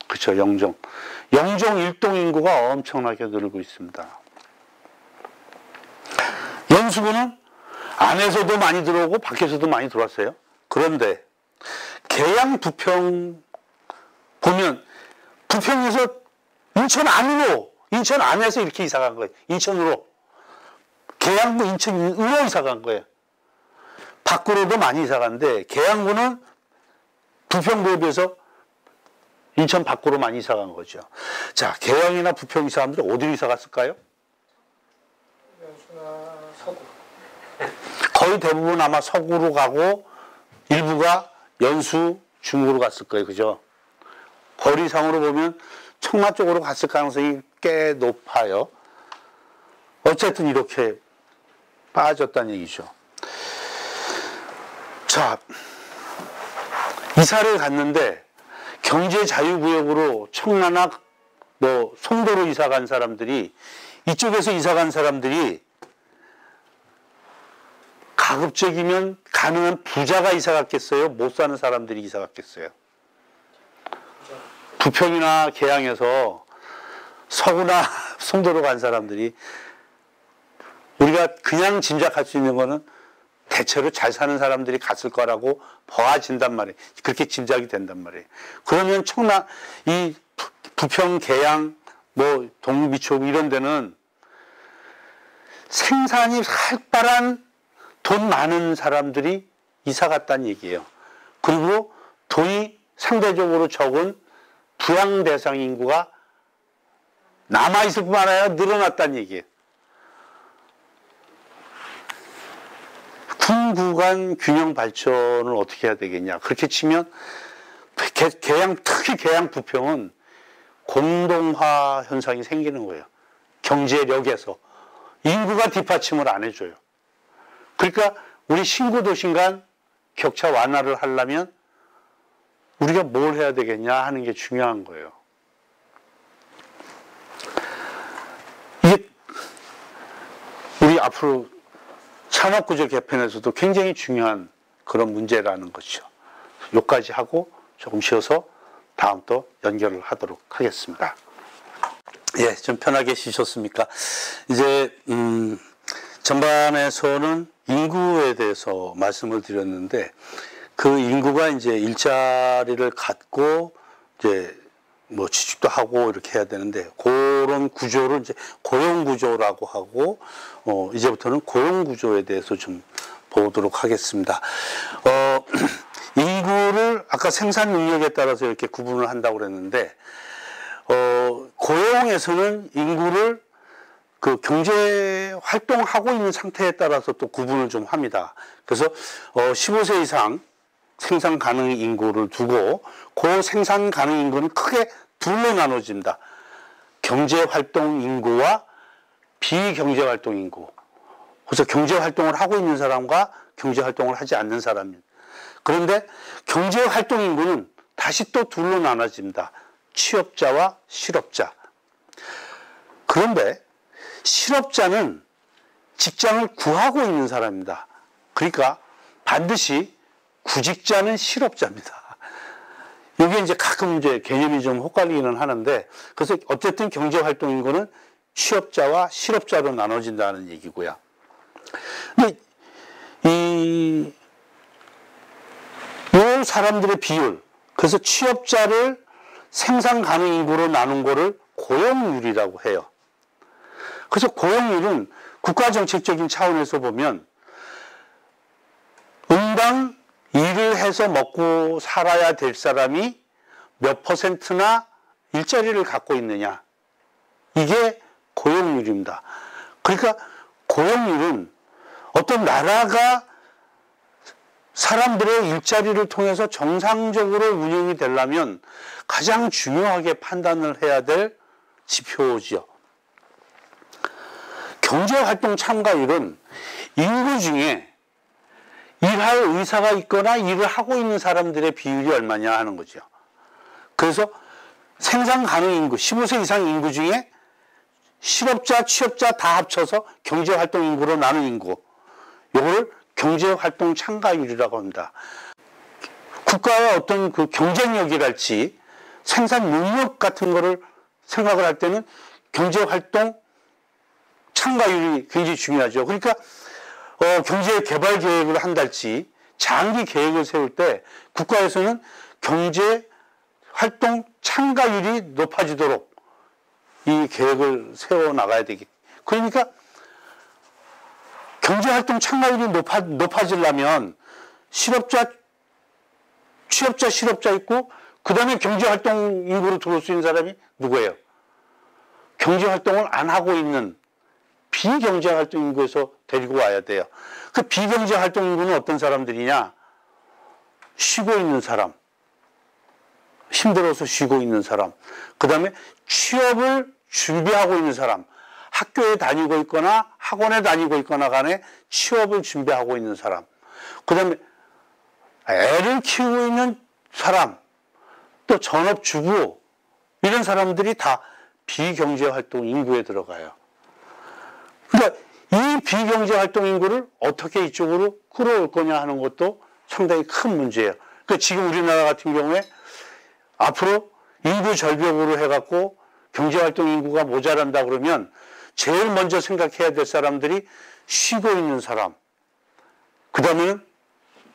Speaker 1: 그렇죠. 영종. 영종 일동 인구가 엄청나게 늘고 있습니다. 연수구는 안에서도 많이 들어오고 밖에서도 많이 들어왔어요. 그런데 계양 부평 보면 부평에서 인천 안으로, 인천 안에서 이렇게 이사 간 거예요. 인천으로. 계양구 인천으로 이사 간 거예요. 밖으로도 많이 이사 갔는데 계양구는 부평구에 비해서 인천 밖으로 많이 이사 간 거죠. 자, 계양이나 부평 사람들이 어디로 이사 갔을까요?
Speaker 3: 연수나 서구.
Speaker 1: 거의 대부분 아마 서구로 가고 일부가 연수, 중구로 갔을 거예요. 그죠? 거리상으로 보면 청라 쪽으로 갔을 가능성이 꽤 높아요. 어쨌든 이렇게 빠졌다는 얘기죠. 자, 이사를 갔는데 경제자유구역으로 청라나 송도로 이사 간 사람들이, 이쪽에서 이사 간 사람들이 가급적이면 가능한 부자가 이사 갔겠어요? 못 사는 사람들이 이사 갔겠어요? 부평이나 계양에서 서구나 송도로 간 사람들이, 우리가 그냥 짐작할 수 있는 거는 대체로 잘 사는 사람들이 갔을 거라고 봐진단 말이에요. 그렇게 짐작이 된단 말이에요. 그러면 청라, 이 부평, 계양, 동비초 이런 데는 생산이 활발한 돈 많은 사람들이 이사 갔다는 얘기예요. 그리고 돈이 상대적으로 적은 부양 대상 인구가 남아있을 뿐만 아니라 늘어났다는 얘기예요. 군구간 균형 발전을 어떻게 해야 되겠냐. 그렇게 치면 특히 계양 부평은 공동화 현상이 생기는 거예요. 경제력에서. 인구가 뒷받침을 안 해줘요. 그러니까 우리 신구 도심 간 격차 완화를 하려면 우리가 뭘 해야 되겠냐 하는 게 중요한 거예요. 이게 우리 앞으로 산업구조 개편에서도 굉장히 중요한 그런 문제라는 거죠. 여기까지 하고 조금 쉬어서 다음 또 연결을 하도록 하겠습니다. 예, 좀 편하게 쉬셨습니까? 이제 전반에서는 인구에 대해서 말씀을 드렸는데, 그 인구가 이제 일자리를 갖고 이제 취직도 하고 이렇게 해야 되는데, 그런 구조를 이제 고용 구조라고 하고, 이제부터는 고용 구조에 대해서 좀 보도록 하겠습니다. 인구를 아까 생산 능력에 따라서 이렇게 구분을 한다고 그랬는데, 고용에서는 인구를 그 경제 활동하고 있는 상태에 따라서 또 구분을 좀 합니다. 그래서 15세 이상 생산 가능 인구를 두고, 그 생산 가능 인구는 크게 둘로 나눠집니다. 경제 활동 인구와 비경제 활동 인구. 그래서 경제 활동을 하고 있는 사람과 경제 활동을 하지 않는 사람. 그런데 경제 활동 인구는 다시 또 둘로 나눠집니다. 취업자와 실업자. 그런데 실업자는 직장을 구하고 있는 사람입니다. 그러니까 반드시 구직자는 실업자입니다. 이게 이제 가끔 이제 개념이 좀 헛갈리기는 하는데, 그래서 어쨌든 경제활동인구는 취업자와 실업자로 나눠진다는 얘기고요. 근데 이 사람들의 비율, 그래서 취업자를 생산 가능 인구로 나눈 거를 고용률이라고 해요. 그래서 고용률은 국가정책적인 차원에서 보면 응당 일을 해서 먹고 살아야 될 사람이 몇 %나 일자리를 갖고 있느냐, 이게 고용률입니다. 그러니까 고용률은 어떤 나라가 사람들의 일자리를 통해서 정상적으로 운영이 되려면 가장 중요하게 판단을 해야 될 지표지요. 경제활동 참가율은 인구 중에 일할 의사가 있거나 일을 하고 있는 사람들의 비율이 얼마냐 하는 거죠. 그래서 생산 가능 인구, 15세 이상 인구 중에 실업자, 취업자 다 합쳐서 경제활동 인구로 나눈 인구, 요거를 경제활동 참가율이라고 합니다. 국가의 어떤 그 경쟁력이랄지 생산 능력 같은 거를 생각을 할 때는 경제활동 참가율이 굉장히 중요하죠. 그러니까 경제 개발 계획을 한달지 장기 계획을 세울 때 국가에서는 경제 활동 참가율이 높아지도록 이 계획을 세워 나가야 되겠. 그러니까 경제 활동 참가율이 높아지려면 실업자, 취업자, 실업자 있고 그 다음에 경제 활동 인구로 들어올 수 있는 사람이 누구예요? 경제 활동을 안 하고 있는 비경제 활동 인구에서 데리고 와야 돼요. 그 비경제 활동 인구는 어떤 사람들이냐? 쉬고 있는 사람, 힘들어서 쉬고 있는 사람, 그 다음에 취업을 준비하고 있는 사람, 학교에 다니고 있거나 학원에 다니고 있거나 간에 취업을 준비하고 있는 사람, 그 다음에 애를 키우고 있는 사람, 또 전업주부, 이런 사람들이 다 비경제활동 인구에 들어가요. 그러니까 이 비경제활동 인구를 어떻게 이쪽으로 끌어올 거냐 하는 것도 상당히 큰 문제예요. 그러니까 지금 우리나라 같은 경우에 앞으로 인구 절벽으로 해갖고 경제활동 인구가 모자란다 그러면 제일 먼저 생각해야 될 사람들이 쉬고 있는 사람, 그 다음에는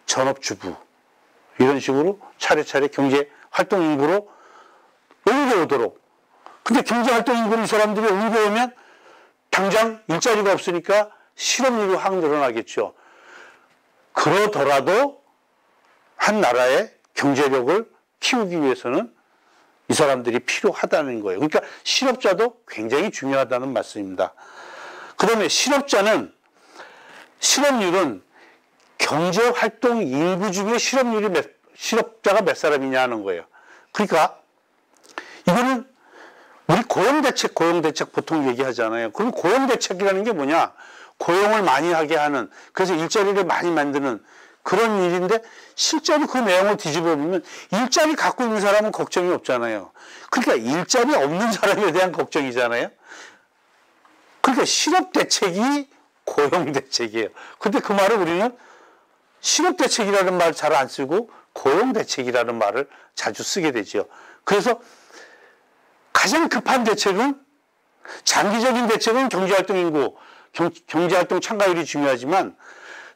Speaker 1: 전업주부, 이런 식으로 차례차례 경제활동 인구로 옮겨오도록. 근데 경제활동 인구로 이 사람들이 옮겨오면 당장 일자리가 없으니까 실업률이 확 늘어나겠죠. 그러더라도 한 나라의 경제력을 키우기 위해서는 이 사람들이 필요하다는 거예요. 그러니까 실업자도 굉장히 중요하다는 말씀입니다. 그 다음에 실업률은 경제활동 인구 중에 실업자가 몇 사람이냐 하는 거예요. 그러니까 이거는 우리 고용대책 보통 얘기하잖아요. 그럼 고용대책이라는 게 뭐냐? 고용을 많이 하게 하는, 그래서 일자리를 많이 만드는 그런 일인데, 실제로 그 내용을 뒤집어 보면 일자리 갖고 있는 사람은 걱정이 없잖아요. 그러니까 일자리 없는 사람에 대한 걱정이잖아요. 그러니까 실업대책이 고용대책이에요. 근데 그 말을 우리는 실업대책이라는 말 잘 안 쓰고 고용대책이라는 말을 자주 쓰게 되죠. 그래서 가장 급한 대책은, 장기적인 대책은 경제활동 인구, 경제활동 참가율이 중요하지만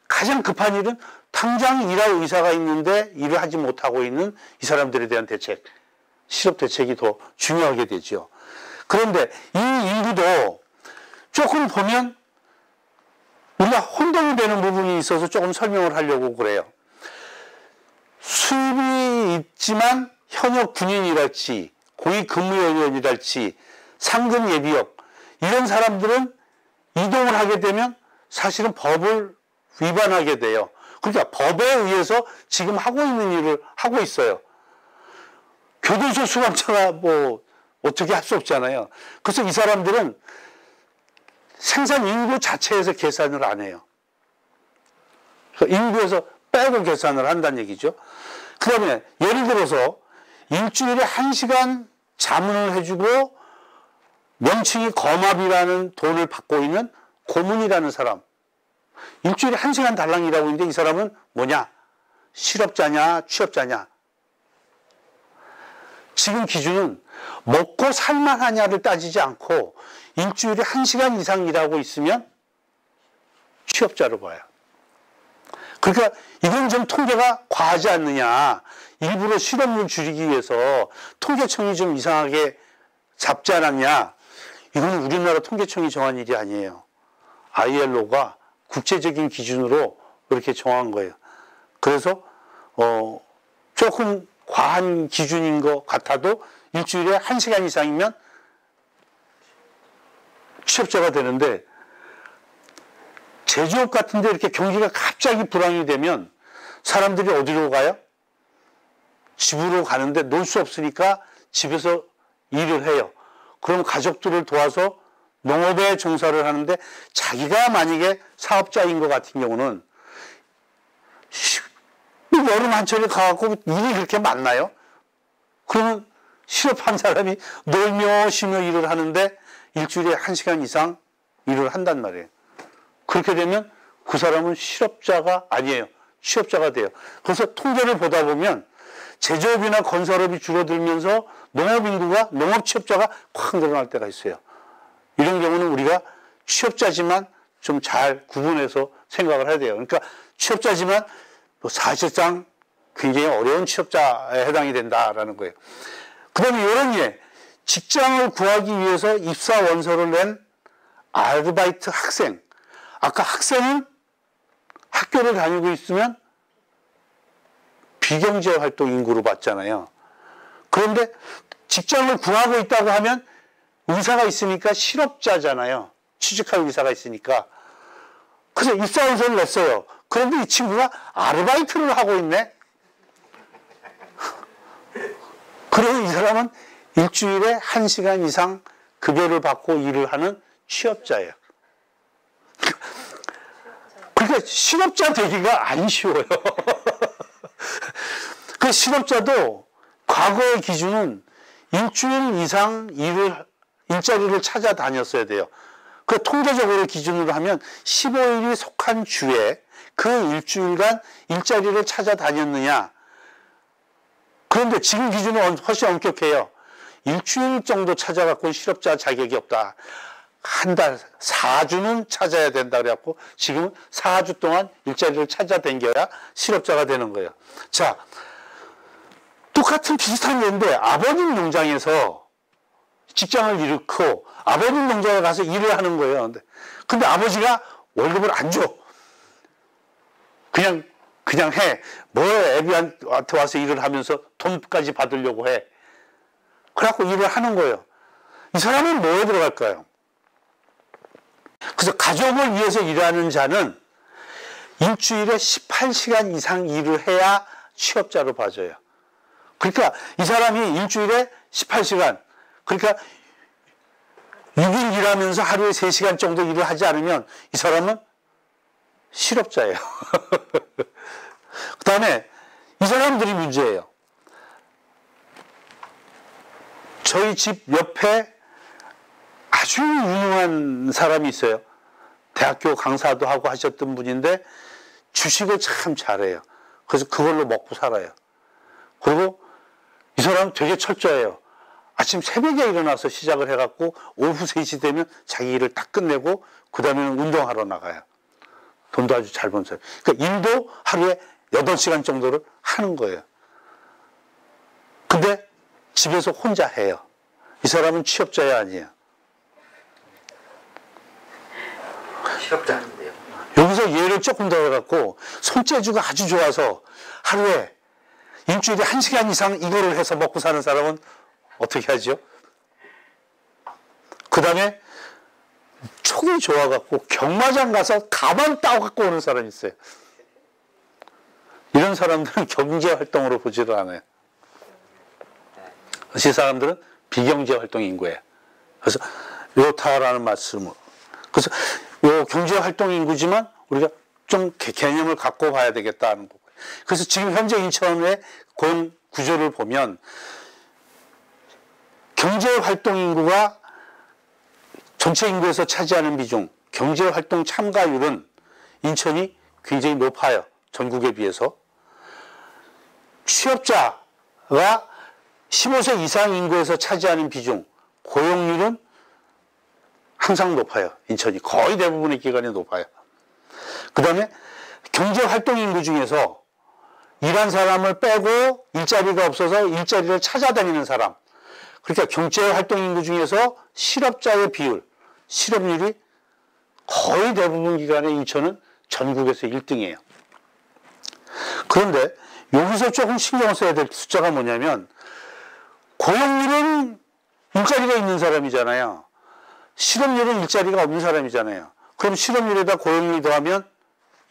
Speaker 1: 가장 급한 일은 당장 일할 의사가 있는데 일을 하지 못하고 있는 이 사람들에 대한 대책, 실업 대책이 더 중요하게 되죠. 그런데 이 인구도 조금 보면 우리가 혼동이 되는 부분이 있어서 조금 설명을 하려고 그래요. 수입이 있지만 현역 군인이랄지 공익근무요원이랄지 상근 예비역, 이런 사람들은 이동을 하게 되면 사실은 법을 위반하게 돼요. 그러니까 법에 의해서 지금 하고 있는 일을 하고 있어요. 교도소 수감자가 뭐 어떻게 할 수 없잖아요. 그래서 이 사람들은 생산 인구 자체에서 계산을 안 해요. 인구에서 빼고 계산을 한다는 얘기죠. 그 다음에 예를 들어서 일주일에 1시간 자문을 해주고 명칭이 거맙이라는 돈을 받고 있는 고문이라는 사람, 일주일에 1시간 달랑 일하고 있는데 이 사람은 뭐냐? 실업자냐, 취업자냐? 지금 기준은 먹고 살만하냐를 따지지 않고 일주일에 1시간 이상 일하고 있으면 취업자로 봐요. 그러니까 이건 좀 통계가 과하지 않느냐. 일부러 실업률 줄이기 위해서 통계청이 좀 이상하게 잡지 않았냐. 이건 우리나라 통계청이 정한 일이 아니에요. ILO가 국제적인 기준으로 이렇게 정한 거예요. 그래서 조금 과한 기준인 것 같아도 일주일에 1시간 이상이면 취업자가 되는데, 제조업 같은 데 이렇게 경기가 갑자기 불황이 되면 사람들이 어디로 가요? 집으로 가는데 놀 수 없으니까 집에서 일을 해요. 그럼 가족들을 도와서 농업에 종사를 하는데, 자기가 만약에 사업자인 것 같은 경우는 여름 한철에 가갖고 일이 그렇게 많나요? 그러면 실업한 사람이 놀며 쉬며 일을 하는데 일주일에 1시간 이상 일을 한단 말이에요. 그렇게 되면 그 사람은 실업자가 아니에요. 취업자가 돼요. 그래서 통계를 보다 보면 제조업이나 건설업이 줄어들면서 농업 취업자가 확 늘어날 때가 있어요. 이런 경우는 우리가 취업자지만 좀 잘 구분해서 생각을 해야 돼요. 그러니까 취업자지만 사실상 굉장히 어려운 취업자에 해당이 된다라는 거예요. 그 다음에 이런 예, 직장을 구하기 위해서 입사 원서를 낸 아르바이트 학생. 아까 학생은 학교를 다니고 있으면 비경제 활동 인구로 봤잖아요. 그런데 직장을 구하고 있다고 하면 의사가 있으니까 실업자잖아요. 취직할 의사가 있으니까. 그래서 입사 원서를 냈어요. 그런데 이 친구가 아르바이트를 하고 있네. 그러면 이 사람은 일주일에 1시간 이상 급여를 받고 일을 하는 취업자예요. 그러니까 실업자 되기가 안 쉬워요. 그 실업자도 과거의 기준은 일주일 이상 일자리를 찾아다녔어야 돼요. 그 통계적으로 기준으로 하면 15일이 속한 주에 그 일주일간 일자리를 찾아다녔느냐. 그런데 지금 기준은 훨씬 엄격해요. 일주일 정도 찾아갖고는 실업자 자격이 없다. 한 달, 4주는 찾아야 된다 그래갖고 지금은 4주 동안 일자리를 찾아다녀야 실업자가 되는 거예요. 자, 똑같은 비슷한 예인데 아버님 농장에서 직장을 잃고 아버님 농장에 가서 일을 하는 거예요. 근데 아버지가 월급을 안 줘. 그냥 해. 뭐 애비한테 와서 일을 하면서 돈까지 받으려고 해. 그래갖고 일을 하는 거예요. 이 사람은 뭐에 들어갈까요? 그래서 가족을 위해서 일하는 자는 일주일에 18시간 이상 일을 해야 취업자로 봐줘요. 그러니까 이 사람이 일주일에 18시간, 그러니까 6일 일하면서 하루에 3시간 정도 일을 하지 않으면 이 사람은 실업자예요. 그 다음에 이 사람들이 문제예요. 저희 집 옆에 아주 유능한 사람이 있어요. 대학교 강사도 하고 하셨던 분인데 주식을 참 잘해요. 그래서 그걸로 먹고 살아요. 그리고 이 사람은 되게 철저해요. 아침 새벽에 일어나서 시작을 해갖고 오후 3시 되면 자기 일을 딱 끝내고 그 다음에는 운동하러 나가요. 돈도 아주 잘 번 사람. 그러니까 일도 하루에 8시간 정도를 하는 거예요. 근데 집에서 혼자 해요. 이 사람은 취업자야 아니에요?
Speaker 2: 취업자인데요.
Speaker 1: 여기서 예를 조금 더 해갖고 손재주가 아주 좋아서 하루에 일주일에 1시간 이상 이거를 해서 먹고 사는 사람은 어떻게 하죠? 그 다음에 촉이 좋아갖고 경마장 가서 가만 따갖고 오는 사람이 있어요. 이런 사람들은 경제활동으로 보지를 않아요. 이 사람들은 비경제활동 인구예요. 그래서 요타라는 말씀을. 그래서 요 경제활동 인구지만 우리가 좀 개념을 갖고 봐야 되겠다는 거고요. 그래서 지금 현재 인천의 본 구조를 보면 경제활동 인구가 전체 인구에서 차지하는 비중, 경제활동 참가율은 인천이 굉장히 높아요. 전국에 비해서. 취업자가 15세 이상 인구에서 차지하는 비중, 고용률은 항상 높아요. 인천이 거의 대부분의 기관이 높아요. 그 다음에 경제활동 인구 중에서 일한 사람을 빼고 일자리가 없어서 일자리를 찾아다니는 사람, 그러니까 경제활동 인구 중에서 실업자의 비율, 실업률이 거의 대부분 기관의 인천은 전국에서 1등이에요. 그런데 여기서 조금 신경 써야 될 숫자가 뭐냐면, 고용률은 일자리가 있는 사람이잖아요. 실업률은 일자리가 없는 사람이잖아요. 그럼 실업률에다 고용률 더하면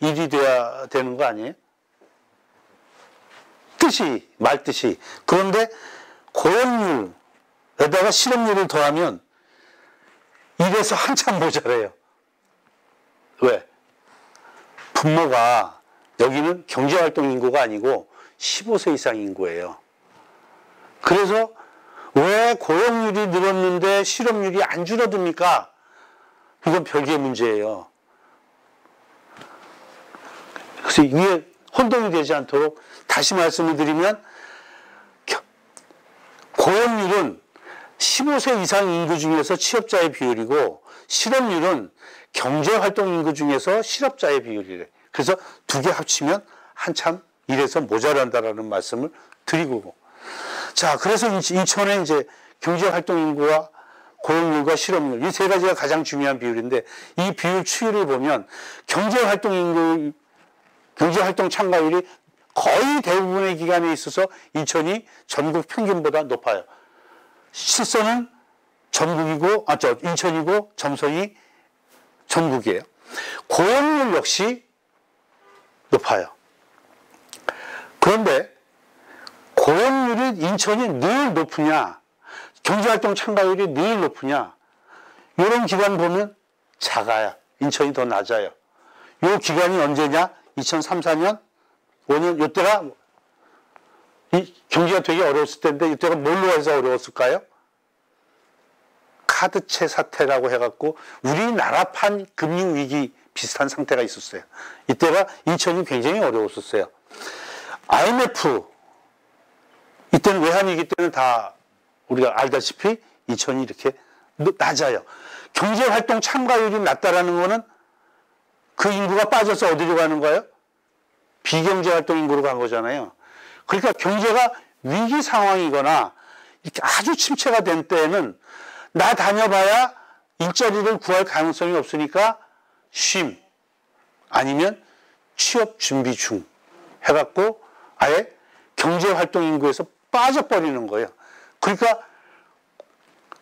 Speaker 1: 1이 돼야 되는 거 아니에요? 말뜻이. 그런데 고용률에다가 실업률을 더하면 1에서 한참 모자라요. 왜? 분모가 여기는 경제활동 인구가 아니고 15세 이상 인구예요. 그래서 왜 고용률이 늘었는데 실업률이 안 줄어듭니까? 이건 별개의 문제예요. 그래서 이게 혼동이 되지 않도록 다시 말씀을 드리면, 고용률은 15세 이상 인구 중에서 취업자의 비율이고, 실업률은 경제활동 인구 중에서 실업자의 비율이래. 그래서 두 개 합치면 한참 이래서 모자란다라는 말씀을 드리고. 자, 그래서 인천의 이제 경제활동 인구와 고용률과 실업률, 이 세 가지가 가장 중요한 비율인데, 이 비율 추이를 보면 경제활동 인구, 경제활동 참가율이 거의 대부분의 기관에 있어서 인천이 전국 평균보다 높아요. 실선은 전국이고, 인천이고 점선이 전국이에요. 고용률 역시 높아요. 그런데 고용률이 인천이 늘 높으냐, 경제활동 참가율이 늘 높으냐, 이런 기관 보면 작아요. 인천이 더 낮아요. 이 기간이 언제냐? 2003, 4년, 5년, 이때가 이 경기가 되게 어려웠을 때인데, 이때가 뭘로 해서 어려웠을까요? 카드채 사태라고 해갖고 우리나라판 금융위기 비슷한 상태가 있었어요. 이때가 인천이 굉장히 어려웠었어요. IMF, 이때는 외환위기 때는 다 우리가 알다시피 인천이 이렇게 낮아요. 경제활동 참가율이 낮다라는 거는 그 인구가 빠져서 어디로 가는 거예요? 비경제활동 인구로 간 거잖아요. 그러니까 경제가 위기 상황이거나 이렇게 아주 침체가 된 때에는 나 다녀봐야 일자리를 구할 가능성이 없으니까 쉼, 아니면 취업 준비 중 해갖고 아예 경제활동 인구에서 빠져버리는 거예요. 그러니까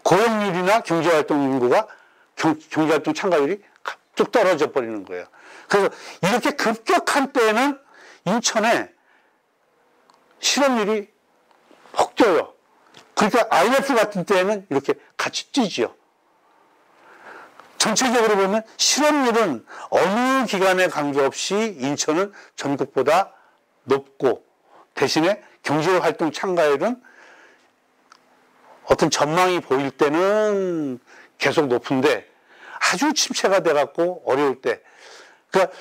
Speaker 1: 고용률이나 경제활동 인구가 경제활동 참가율이 쭉 떨어져 버리는 거예요. 그래서 이렇게 급격한 때에는 인천에 실업률이 확 뛰어요. 그러니까 IMF 같은 때에는 이렇게 같이 뛰지요. 전체적으로 보면 실업률은 어느 기관에 관계없이 인천은 전국보다 높고, 대신에 경제활동 참가율은 어떤 전망이 보일 때는 계속 높은데 아주 침체가 돼갖고 어려울 때, 그러니까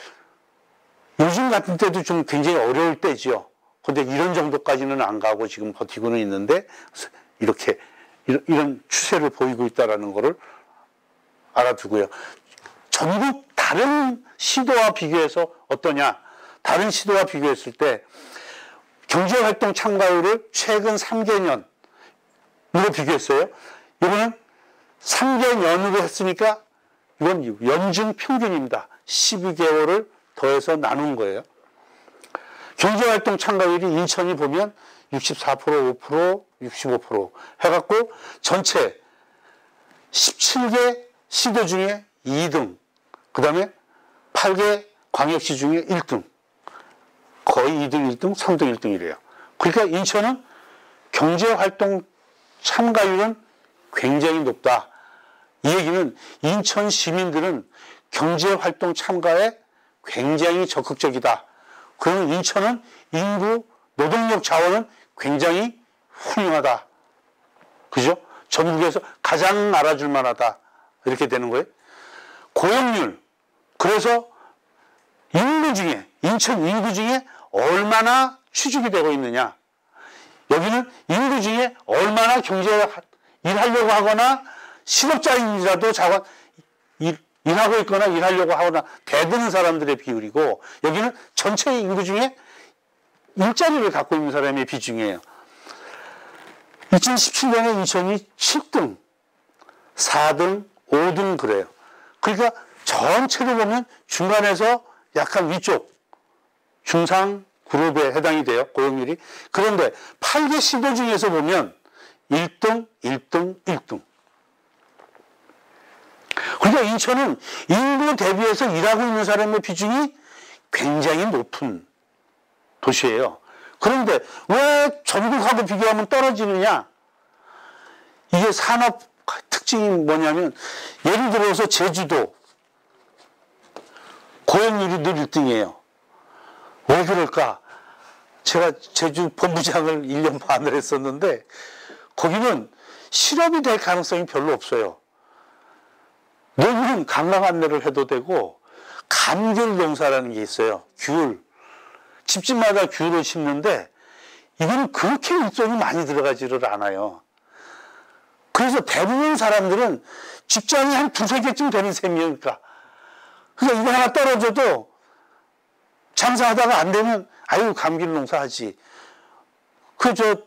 Speaker 1: 요즘 같은 때도 좀 굉장히 어려울 때지요. 근데 이런 정도까지는 안 가고 지금 버티고는 있는데, 이렇게 이런 추세를 보이고 있다는 것을 알아두고요. 전국 다른 시도와 비교해서 어떠냐? 다른 시도와 비교했을 때 경제활동 참가율을 최근 3개년으로 비교했어요. 이거는 3개년으로 했으니까 이건 연중 평균입니다. 12개월을 더해서 나눈 거예요. 경제활동 참가율이 인천이 보면 64%, 5%, 65% 해갖고 전체 17개 시도 중에 2등, 그 다음에 8개 광역시 중에 1등, 거의 2등, 1등, 3등, 1등이래요. 그러니까 인천은 경제활동 참가율은 굉장히 높다. 이 얘기는 인천 시민들은 경제활동 참가에 굉장히 적극적이다. 그러면 인천은 인구, 노동력 자원은 굉장히 훌륭하다. 그죠? 전국에서 가장 알아줄 만하다. 이렇게 되는 거예요. 고용률. 그래서 인구 중에, 인천 인구 중에 얼마나 취직이 되고 있느냐. 여기는 인구 중에 얼마나 일하려고 하거나 실업자인지라도 일하고 있거나 일하려고 하거나 대드는 사람들의 비율이고, 여기는 전체 인구 중에 일자리를 갖고 있는 사람의 비중이에요. 2017년에 인천이 7등, 4등, 5등 그래요. 그러니까 전체로 보면 중간에서 약간 위쪽, 중상 그룹에 해당이 돼요, 고용률이. 그런데 8개 시도 중에서 보면 1등, 1등, 1등. 그러니까 인천은 인구 대비해서 일하고 있는 사람의 비중이 굉장히 높은 도시예요. 그런데 왜 전국하고 비교하면 떨어지느냐? 이게 산업 특징이 뭐냐면, 예를 들어서 제주도 고용률이 늘 1등이에요. 왜 그럴까? 제가 제주 본부장을 1년 반을 했었는데, 거기는 실업이 될 가능성이 별로 없어요. 여기는 관광 안내를 해도 되고, 감귤 농사라는 게 있어요. 귤. 집집마다 귤을 심는데, 이거는 그렇게 일손이 많이 들어가지를 않아요. 그래서 대부분 사람들은 직장이 한 2-3개쯤 되는 셈이니까. 그러니까 이거 하나 떨어져도 장사하다가 안 되면, 아유, 감귤 농사 하지. 감귤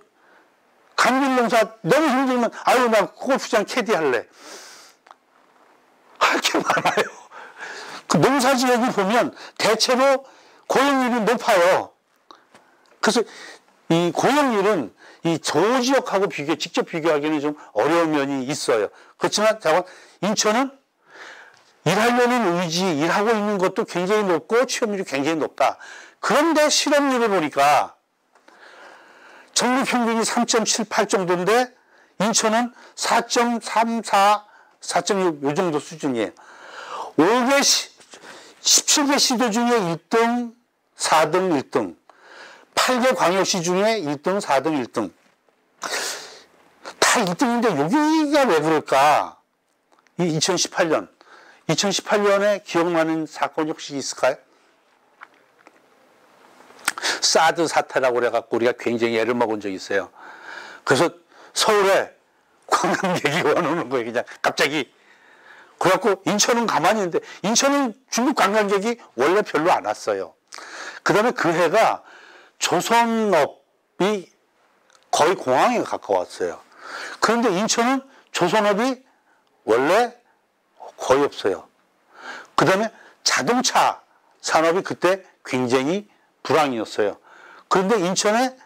Speaker 1: 농사 너무 힘들면, 아유, 나 골프장 캐디 할래. 할 게 많아요. 그 농사 지역을 보면 대체로 고용률이 높아요. 그래서 이 고용률은 이 조지역하고 직접 비교하기는 좀 어려운 면이 있어요. 그렇지만, 인천은 일하려는 의지, 일하고 있는 것도 굉장히 높고 취업률이 굉장히 높다. 그런데 실업률을 보니까 전국 평균이 3.78 정도인데 인천은 4.34, 4.6 요 정도 수준이에요. 17개 시도 중에 1등, 4등, 1등. 8개 광역시 중에 1등, 4등, 1등. 다 1등인데 여기가 왜 그럴까? 2018년에 기억나는 사건이 혹시 있을까요? 사드 사태라고 그래갖고 우리가 굉장히 애를 먹은 적이 있어요. 그래서 서울에 관광객이 와오는 거예요, 그냥 갑자기. 그래갖고 인천은 가만히 있는데, 인천은 중국 관광객이 원래 별로 안 왔어요. 그 다음에 그 해가 조선업이 거의 공항에 가까웠어요. 그런데 인천은 조선업이 원래 거의 없어요. 그 다음에 자동차 산업이 그때 굉장히 불황이었어요. 그런데 인천에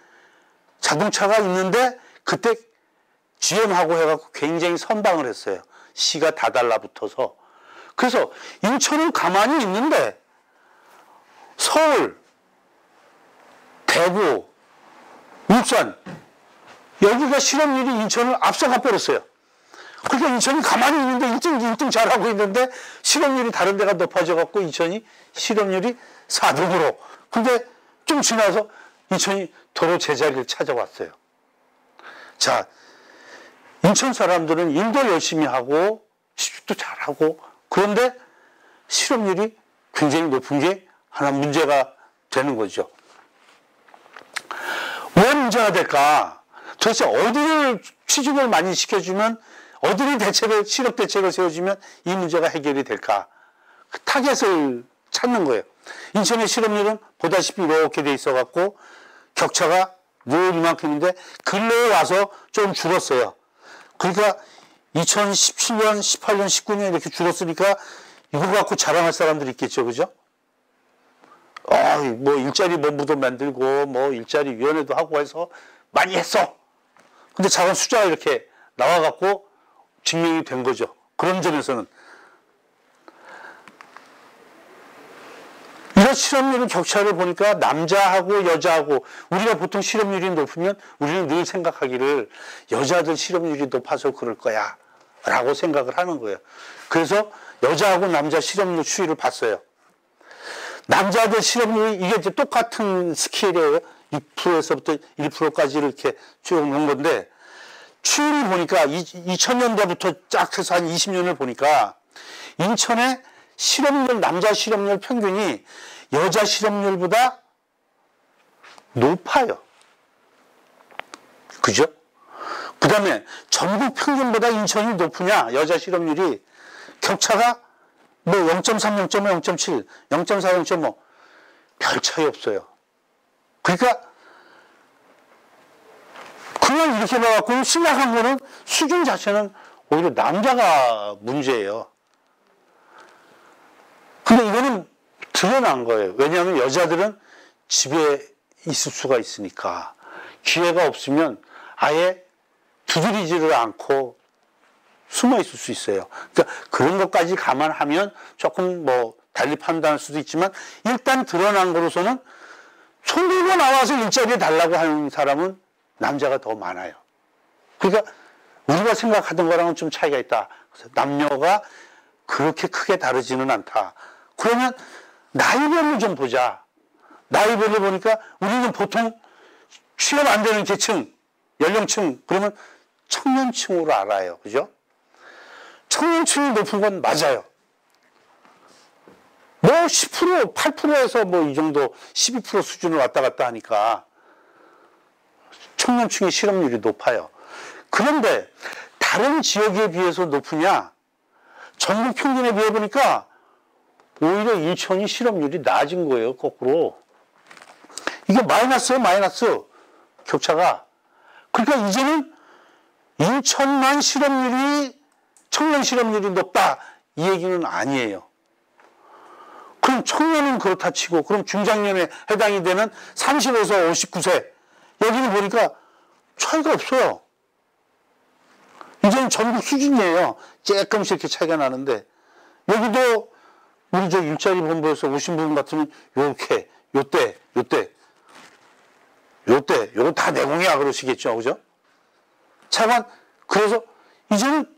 Speaker 1: 자동차가 있는데 그때 GM하고 해갖고 굉장히 선방을 했어요. 시가 다 달라붙어서. 그래서 인천은 가만히 있는데 서울, 대구, 울산 여기가 실업률이 인천을 앞서가 버렸어요. 그러니까 인천이 가만히 있는데 1등 잘하고 있는데 실업률이 다른 데가 높아져 갖고 인천이 실업률이 4등으로. 근데 좀 지나서 인천이 도로 제자리를 찾아왔어요. 자, 인천 사람들은 일도 열심히 하고 취직도 잘하고, 그런데 실업률이 굉장히 높은 게 하나 문제가 되는 거죠. 왜 문제가 될까? 도대체 어디를 취직을 많이 시켜주면, 어디를 실업 대책을 세워주면 이 문제가 해결이 될까? 그 타겟을 찾는 거예요. 인천의 실업률은 보다시피 이렇게 돼 있어갖고 격차가 늘 이만큼인데 근래에 와서 좀 줄었어요. 그러니까 2017년, 18년, 19년 이렇게 줄었으니까 이거 갖고 자랑할 사람들이 있겠죠, 그죠? 뭐 일자리 본부도 만들고 뭐 일자리 위원회도 하고 해서 많이 했어. 근데 작은 숫자가 이렇게 나와갖고 증명이 된 거죠. 그런 점에서는. 이런 실업률의 격차를 보니까 남자하고 여자하고, 우리가 보통 실업률이 높으면 우리는 늘 생각하기를 여자들 실업률이 높아서 그럴 거야 라고 생각을 하는 거예요. 그래서 여자하고 남자 실업률 추이를 봤어요. 남자들 실업률이 이게 이제 똑같은 스케일이에요. 2%에서부터 1%까지 이렇게 쭉 놓은 건데, 추이를 보니까 2000년대부터 쫙 해서 한 20년을 보니까 인천의 실업률, 남자 실업률 평균이 여자 실업률보다 높아요. 그죠? 그 다음에 전국 평균보다 인천이 높으냐, 여자 실업률이. 격차가 뭐 0.3, 0.5, 0.7, 0.4, 0.5. 별 차이 없어요. 그러니까, 그냥 이렇게 봐갖고 심각한 거는 수준 자체는 오히려 남자가 문제예요. 근데 이거는 드러난 거예요. 왜냐하면 여자들은 집에 있을 수가 있으니까. 기회가 없으면 아예 두드리지를 않고 숨어 있을 수 있어요. 그러니까 그런 것까지 감안하면 조금 뭐 달리 판단할 수도 있지만 일단 드러난 거로서는 손 들고 나와서 일자리 달라고 하는 사람은 남자가 더 많아요. 그러니까 우리가 생각하던 거랑은 좀 차이가 있다. 그래서 남녀가 그렇게 크게 다르지는 않다. 그러면 나이별로 좀 보자. 나이별로 보니까 우리는 보통 취업 안 되는 계층, 연령층, 그러면 청년층으로 알아요. 그죠? 청년층이 높은 건 맞아요. 뭐 10%, 8%에서 뭐 이 정도 12% 수준을 왔다 갔다 하니까 청년층의 실업률이 높아요. 그런데 다른 지역에 비해서 높으냐? 전국 평균에 비해 보니까 오히려 인천이 실업률이 낮은 거예요. 거꾸로. 이게 마이너스예요, 마이너스. 격차가. 그러니까 이제는 인천만 실업률이, 청년 실업률이 높다, 이 얘기는 아니에요. 그럼 청년은 그렇다 치고, 그럼 중장년에 해당이 되는 30에서 59세, 여기는 보니까 차이가 없어요. 이제는 전국 수준이에요. 조금씩 이렇게 차이가 나는데, 여기도 우리 저 일자리 본부에서 오신 분 같으면 요렇게, 요때, 요거 다 내공이야 그러시겠죠. 그죠? 차관, 그래서 이제는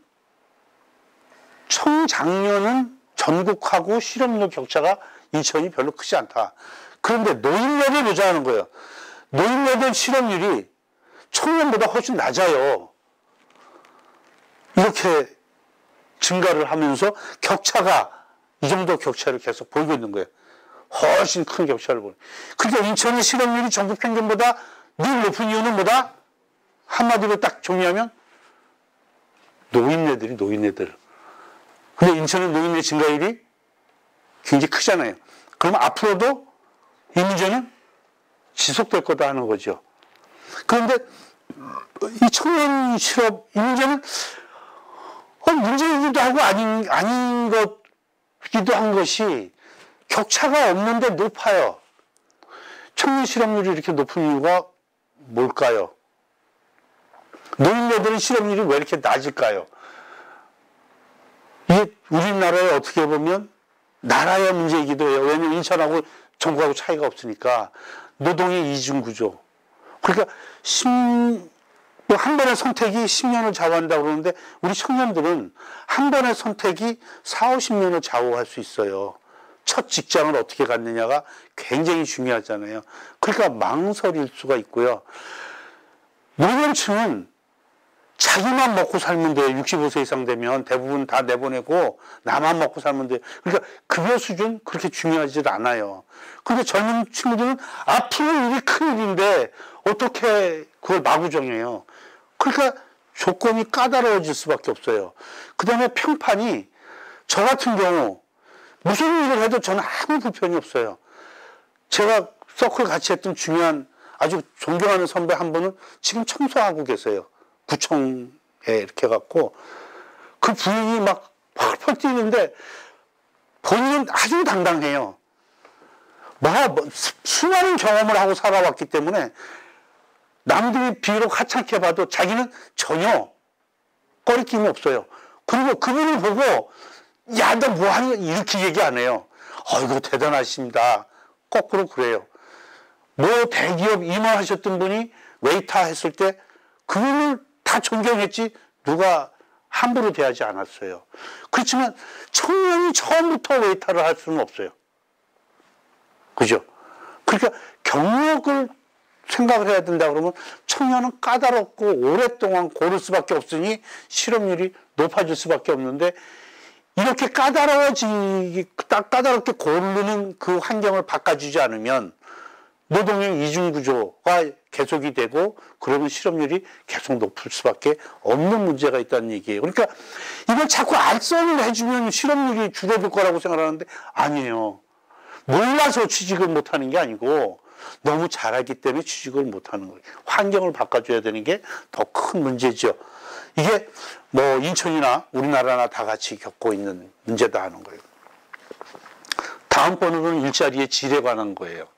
Speaker 1: 청장년은 전국하고 실업률 격차가 인천이 별로 크지 않다. 그런데 노인네들 보자 하는 거예요. 노인네들 실업률이 청년보다 훨씬 낮아요. 이렇게 증가를 하면서 격차가, 이 정도 격차를 계속 보이고 있는 거예요. 훨씬 큰 격차를 보여요. 그러니까 인천의 실업률이 전국 평균보다 늘 높은 이유는 뭐다? 한마디로 딱 정리하면 노인네들. 근데 인천의 노인네 증가율이 굉장히 크잖아요. 그러면 앞으로도 이 문제는 지속될 거다 하는 거죠. 그런데 이 청년 실업, 이 문제는 문제이기도 하고 아닌 것이기도 한 것이 격차가 없는데 높아요. 청년 실업률이 이렇게 높은 이유가 뭘까요? 노인네들은 실업률이 왜 이렇게 낮을까요? 이게 우리나라에 어떻게 보면 나라의 문제이기도 해요. 왜냐하면 인천하고 전국하고 차이가 없으니까. 노동의 이중구조. 그러니까 한 번의 선택이 10년을 좌우한다고 그러는데 우리 청년들은 한 번의 선택이 4, 50년을 좌우할 수 있어요. 첫 직장을 어떻게 갖느냐가 굉장히 중요하잖아요. 그러니까 망설일 수가 있고요. 노년층은 자기만 먹고 살면 돼요. 65세 이상 되면 대부분 다 내보내고 나만 먹고 살면 돼요. 그러니까 급여 수준 그렇게 중요하지 않아요. 근데 젊은 친구들은 앞으로 일이 큰 일인데 어떻게 그걸 마구 정해요. 그러니까 조건이 까다로워질 수밖에 없어요. 그 다음에 평판이, 저 같은 경우 무슨 일을 해도 저는 아무 불편이 없어요. 제가 서클 같이 했던 중요한 아주 존경하는 선배 한 분은 지금 청소하고 계세요. 구청에 이렇게 해갖고 그 부인이 막 펄펄 뛰는데 본인은 아주 당당해요. 수많은 경험을 하고 살아왔기 때문에 남들이 비록 하찮게 봐도 자기는 전혀 꺼리낌이 없어요. 그리고 그분을 보고 야, 너 뭐하니? 이렇게 얘기 안 해요. 어이구, 대단하십니다. 거꾸로 그래요. 뭐 대기업 임원하셨던 분이 웨이터 했을 때 그분을 다 존경했지 누가 함부로 대하지 않았어요. 그렇지만 청년이 처음부터 웨이터를 할 수는 없어요. 그죠? 그러니까 경력을 생각을 해야 된다 그러면 청년은 까다롭고 오랫동안 고를 수밖에 없으니 실업률이 높아질 수밖에 없는데 이렇게 까다롭게 고르는 그 환경을 바꿔주지 않으면 노동형 이중구조가 계속이 되고 그러면 실업률이 계속 높을 수밖에 없는 문제가 있다는 얘기예요. 그러니까 이걸 자꾸 알선을 해주면 실업률이 줄어들 거라고 생각하는데 아니에요. 몰라서 취직을 못하는 게 아니고 너무 잘하기 때문에 취직을 못하는 거예요. 환경을 바꿔줘야 되는 게 더 큰 문제죠. 이게 뭐 인천이나 우리나라나 다 같이 겪고 있는 문제다 하는 거예요. 다음 번호는 일자리의 질에 관한 거예요.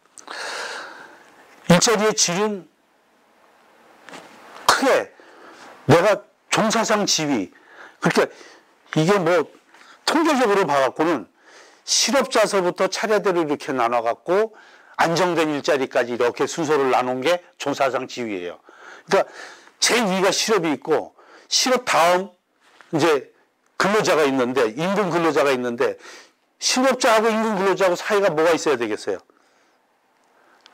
Speaker 1: 일자리의 질은 크게 내가 종사상 지위, 그러니까 이게 뭐 통계적으로 봐갖고는 실업자서부터 차례대로 이렇게 나눠갖고 안정된 일자리까지 이렇게 순서를 나눈 게 종사상 지위예요. 그러니까 제2가 실업이 있고 실업 다음 이제 근로자가 있는데 임금 근로자가 있는데 실업자하고 임금 근로자하고 사이가 뭐가 있어야 되겠어요?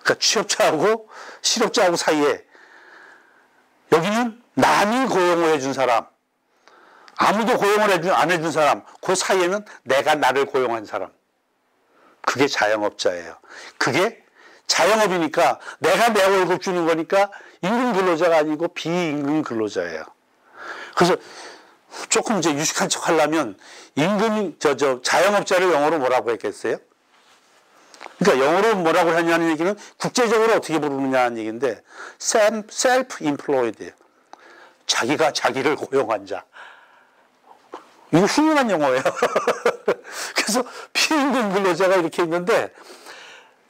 Speaker 1: 그러니까 취업자하고 실업자하고 사이에 여기는 남이 고용을 해준 사람, 아무도 고용을 안 해준 사람, 그 사이에는 내가 나를 고용한 사람. 그게 자영업자예요. 그게 자영업이니까 내가 내 월급 주는 거니까 임금 근로자가 아니고 비임금 근로자예요. 그래서 조금 이제 유식한 척 하려면 자영업자를 영어로 뭐라고 했겠어요? 그러니까 영어로 뭐라고 하냐는 얘기는 국제적으로 어떻게 부르느냐는 얘기인데 self-employed예요. 자기가 자기를 고용한 자. 이거 훌륭한 영어예요. 그래서 비임금 근로자가 이렇게 있는데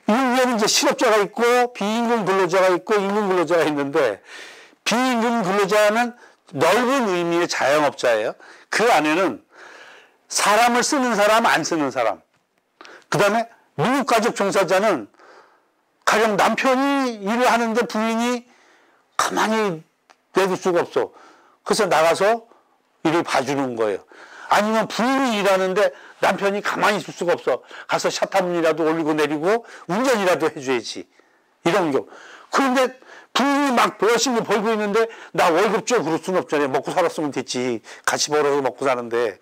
Speaker 1: 이 위에는 이제 실업자가 있고 비임금 근로자가 있고 임금 근로자가 있는데 비임금 근로자는 넓은 의미의 자영업자예요. 그 안에는 사람을 쓰는 사람, 안 쓰는 사람. 그 다음에 무급가족 종사자는 가령 남편이 일을 하는데 부인이 가만히 내둘 수가 없어. 그래서 나가서 일을 봐주는 거예요. 아니면 부인이 일하는데 남편이 가만히 있을 수가 없어. 가서 샷타문이라도 올리고 내리고 운전이라도 해줘야지. 이런 경우. 그런데 부인이 막 열심히 벌고 있는데 나 월급 줘 그럴 수는 없잖아요. 먹고 살았으면 됐지. 같이 벌어서 먹고 사는데.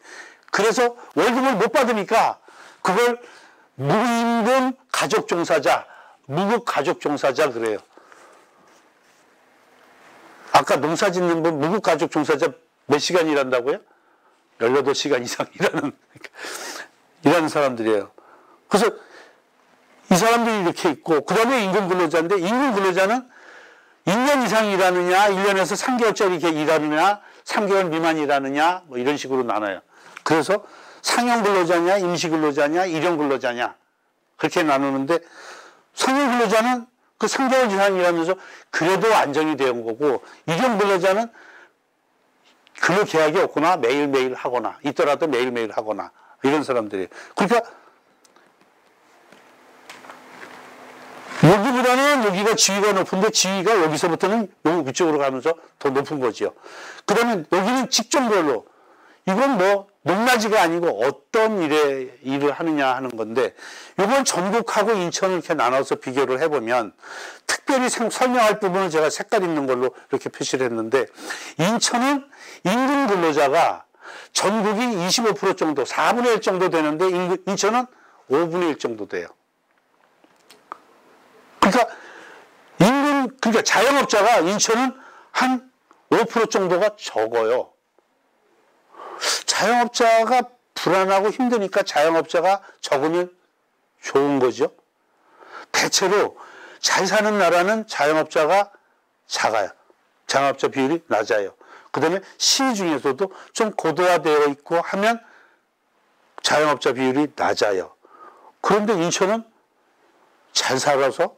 Speaker 1: 그래서 월급을 못 받으니까 그걸 무임금 가족종사자, 무급가족종사자 그래요. 아까 농사 짓는 분 무급가족종사자 몇 시간 일한다고요? 18시간 이상 일하는 사람들이에요. 그래서 이 사람들이 이렇게 있고 그 다음에 임금근로자인데 임금근로자는 1년 이상 일하느냐 1년에서 3개월짜리 이렇게 일하느냐 3개월 미만 일하느냐 뭐 이런 식으로 나눠요. 그래서 상용근로자냐 임시근로자냐 일용근로자냐 그렇게 나누는데 상용근로자는 그 3개월 이상 일하면서 그래도 안정이 되는 거고 일용근로자는 근로계약이 없거나 매일매일 하거나 있더라도 매일매일 하거나 이런 사람들이에요. 그러니까 여기보다는 여기가 지위가 높은데 지위가 여기서부터는 이쪽으로 가면서 더 높은 거죠. 그 다음에 여기는 직종별로 이건 뭐 높낮이가 아니고 어떤 일을 하느냐 하는 건데 이건 전국하고 인천을 이렇게 나눠서 비교를 해보면 특별히 설명할 부분은 제가 색깔 있는 걸로 이렇게 표시를 했는데 인천은 임금 근로자가 전국이 25% 정도 4분의 1 정도 되는데 인천은 5분의 1 정도 돼요. 그러니까 자영업자가 인천은 한 5% 정도가 적어요. 자영업자가 불안하고 힘드니까 자영업자가 적으면 좋은 거죠. 대체로 잘 사는 나라는 자영업자가 작아요. 자영업자 비율이 낮아요. 그 다음에 시 중에서도 좀 고도화되어 있고 하면 자영업자 비율이 낮아요. 그런데 인천은 잘 살아서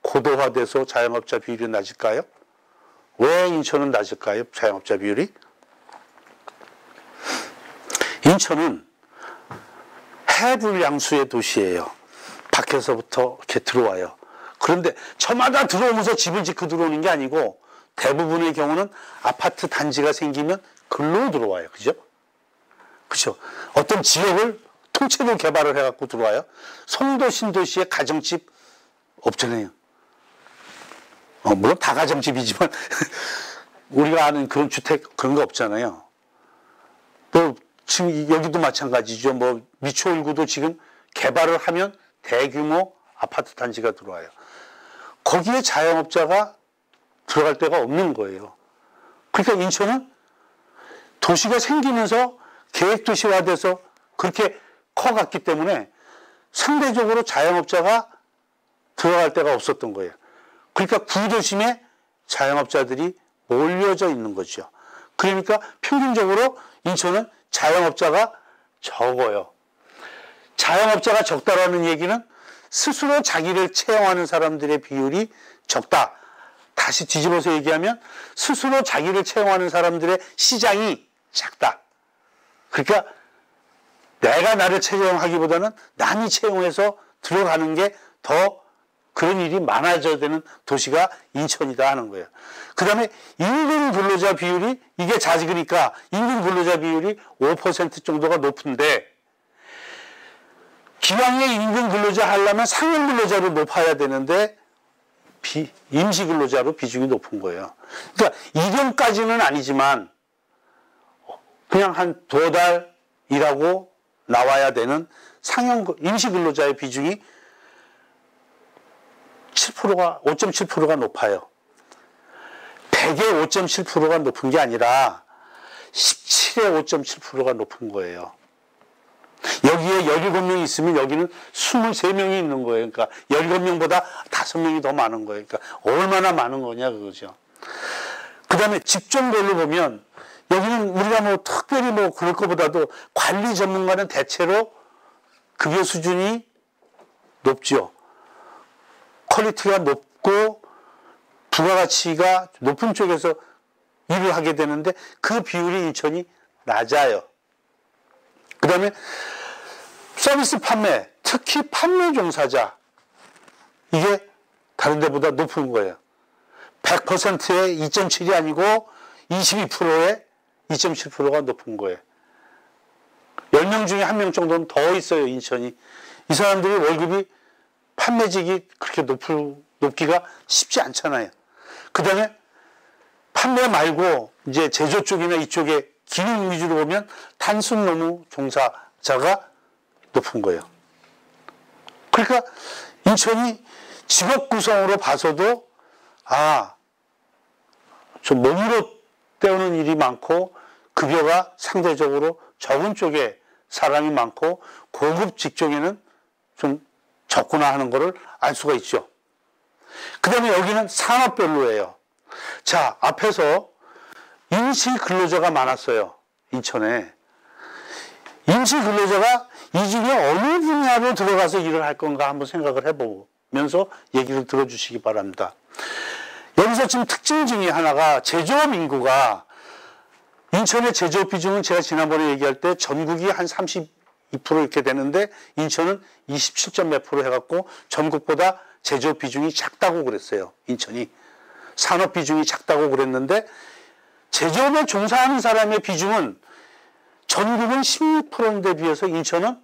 Speaker 1: 고도화돼서 자영업자 비율이 낮을까요? 왜 인천은 낮을까요? 자영업자 비율이? 인천은 해불양수의 도시예요. 밖에서부터 이렇게 들어와요. 그런데 저마다 들어오면서 집을 짓고 들어오는 게 아니고 대부분의 경우는 아파트 단지가 생기면 글로 들어와요. 그죠? 그죠? 어떤 지역을 통째로 개발을 해갖고 들어와요. 송도 신도시에 가정집 없잖아요. 물론 다 가정집이지만 우리가 아는 그런 주택 그런 거 없잖아요. 또 지금 여기도 마찬가지죠. 뭐 미추홀구도 지금 개발을 하면 대규모 아파트 단지가 들어와요. 거기에 자영업자가 들어갈 데가 없는 거예요. 그러니까 인천은 도시가 생기면서 계획도시화돼서 그렇게 커갔기 때문에 상대적으로 자영업자가 들어갈 데가 없었던 거예요. 그러니까 구도심에 자영업자들이 몰려져 있는 거죠. 그러니까 평균적으로 인천은 자영업자가 적어요. 자영업자가 적다라는 얘기는 스스로 자기를 채용하는 사람들의 비율이 적다. 다시 뒤집어서 얘기하면 스스로 자기를 채용하는 사람들의 시장이 작다. 그러니까 내가 나를 채용하기보다는 남이 채용해서 들어가는 게 더 그런 일이 많아져야 되는 도시가 인천이다 하는 거예요. 그 다음에 인근 근로자 비율이 이게 작으니까 인근 근로자 비율이 5% 정도가 높은데 기왕에 인근 근로자 하려면 상용 근로자로 높아야 되는데 임시 근로자로 비중이 높은 거예요. 그러니까 2년까지는 아니지만 그냥 한 2달 일하고 나와야 되는 상용 임시 근로자의 비중이 5.7%가 높아요. 100의 5.7%가 높은 게 아니라 17의 5.7%가 높은 거예요. 여기에 17명이 있으면 여기는 23명이 있는 거예요. 그러니까 17명보다 5명이 더 많은 거예요. 그러니까 얼마나 많은 거냐 그거죠. 그 다음에 직종별로 보면 여기는 우리가 뭐 특별히 뭐 그럴 것보다도 관리 전문가는 대체로 급여 수준이 높죠. 퀄리티가 높고 부가가치가 높은 쪽에서 일을 하게 되는데 그 비율이 인천이 낮아요. 그 다음에 서비스 판매, 특히 판매 종사자, 이게 다른 데보다 높은 거예요. 100%의 2.7이 아니고 22%의 2.7%가 높은 거예요. 10명 중에 1명 정도는 더 있어요, 인천이. 이 사람들이 월급이 판매직이 그렇게 높기가 쉽지 않잖아요. 그 다음에 판매 말고 이제 제조 쪽이나 이쪽에 기능 위주로 보면 단순 노무 종사자가 높은 거예요. 그러니까 인천이 직업 구성으로 봐서도 좀 몸으로 때우는 일이 많고 급여가 상대적으로 적은 쪽에 사람이 많고 고급 직종에는 좀 적구나 하는 것을 알 수가 있죠. 그 다음에 여기는 산업별로예요. 자, 앞에서 임시 근로자가 많았어요. 인천에. 임시 근로자가 이 중에 어느 분야로 들어가서 일을 할 건가 한번 생각을 해보면서 얘기를 들어주시기 바랍니다. 여기서 지금 특징 중에 하나가 제조업 인구가 인천의 제조업 비중은 제가 지난번에 얘기할 때 전국이 한 32% 이렇게 되는데 인천은 27점 몇 프로 해갖고 전국보다 제조업 비중이 작다고 그랬어요. 인천이. 산업 비중이 작다고 그랬는데 제조업에 종사하는 사람의 비중은 전국은 16%인데 비해서 인천은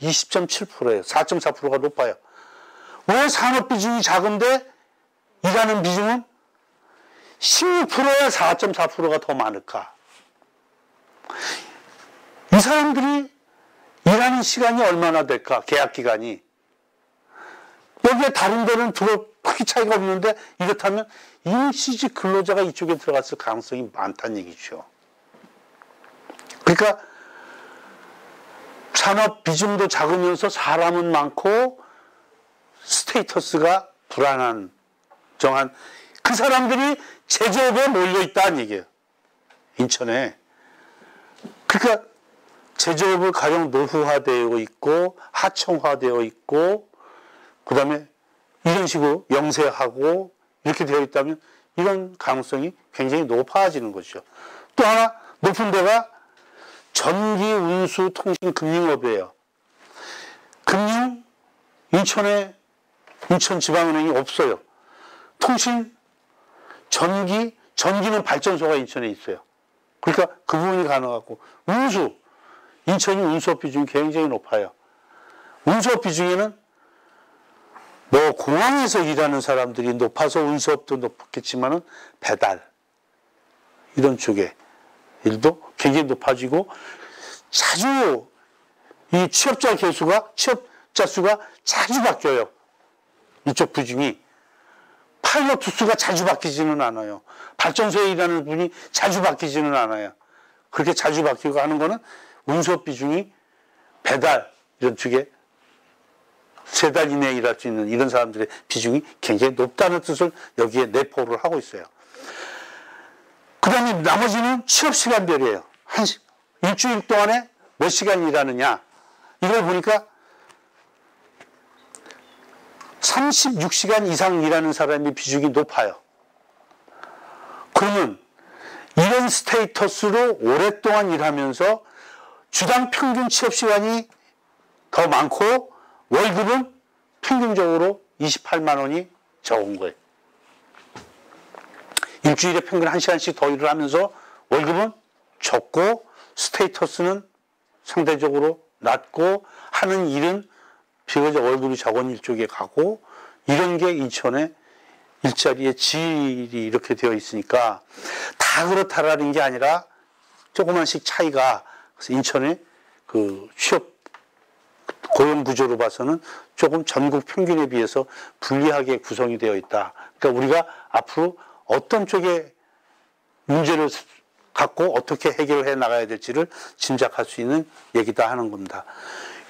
Speaker 1: 20.7%예요. 4.4%가 높아요. 왜 산업 비중이 작은데 일하는 비중은 16%에 4.4%가 더 많을까? 이 사람들이 일하는 시간이 얼마나 될까? 계약 기간이. 여기에 다른 데는 크게 차이가 없는데 이렇다면 임시직 근로자가 이쪽에 들어갔을 가능성이 많다는 얘기죠. 그러니까 산업 비중도 작으면서 사람은 많고 스테이터스가 불안한 정한 그 사람들이 제조업에 몰려있다는 얘기예요. 인천에. 그러니까 제조업을 가령 노후화되어 있고 하청화되어 있고 그 다음에 이런 식으로 영세하고 이렇게 되어 있다면 이런 가능성이 굉장히 높아지는 거죠. 또 하나 높은 데가 전기, 운수, 통신, 금융업이에요. 금융, 인천지방은행이 없어요. 통신, 전기는 발전소가 인천에 있어요. 그러니까 그 부분이 가능하고 운수, 인천이 운수업 비중이 굉장히 높아요. 운수업 비중에는 뭐 공항에서 일하는 사람들이 높아서 운수업도 높겠지만은 배달 이런 쪽에 일도 굉장히 높아지고 자주 이 취업자 수가 자주 바뀌어요. 이쪽 비중이. 파일럿 수가 자주 바뀌지는 않아요. 발전소에 일하는 분이 자주 바뀌지는 않아요. 그렇게 자주 바뀌고 하는 거는 운수업 비중이 배달 이런 쪽에 3달 이내에 일할 수 있는 이런 사람들의 비중이 굉장히 높다는 뜻을 여기에 내포를 하고 있어요. 그 다음에 나머지는 취업 시간별이에요. 일주일 동안에 몇 시간 일하느냐. 이걸 보니까 36시간 이상 일하는 사람의 비중이 높아요. 그러면 이런 스테이터스로 오랫동안 일하면서 주당 평균 취업 시간이 더 많고 월급은 평균적으로 28만 원이 적은 거예요. 일주일에 평균 1시간씩 더 일을 하면서 월급은 적고 스테이터스는 상대적으로 낮고 하는 일은 비교적 월급이 적은 일 쪽에 가고 이런 게 인천의 일자리의 질이 이렇게 되어 있으니까 다 그렇다라는 게 아니라 조그만씩 차이가 그래서 인천의 그 취업 고용 구조로 봐서는 조금 전국 평균에 비해서 불리하게 구성이 되어 있다. 그러니까 우리가 앞으로 어떤 쪽에 문제를 갖고 어떻게 해결해 나가야 될지를 짐작할 수 있는 얘기다 하는 겁니다.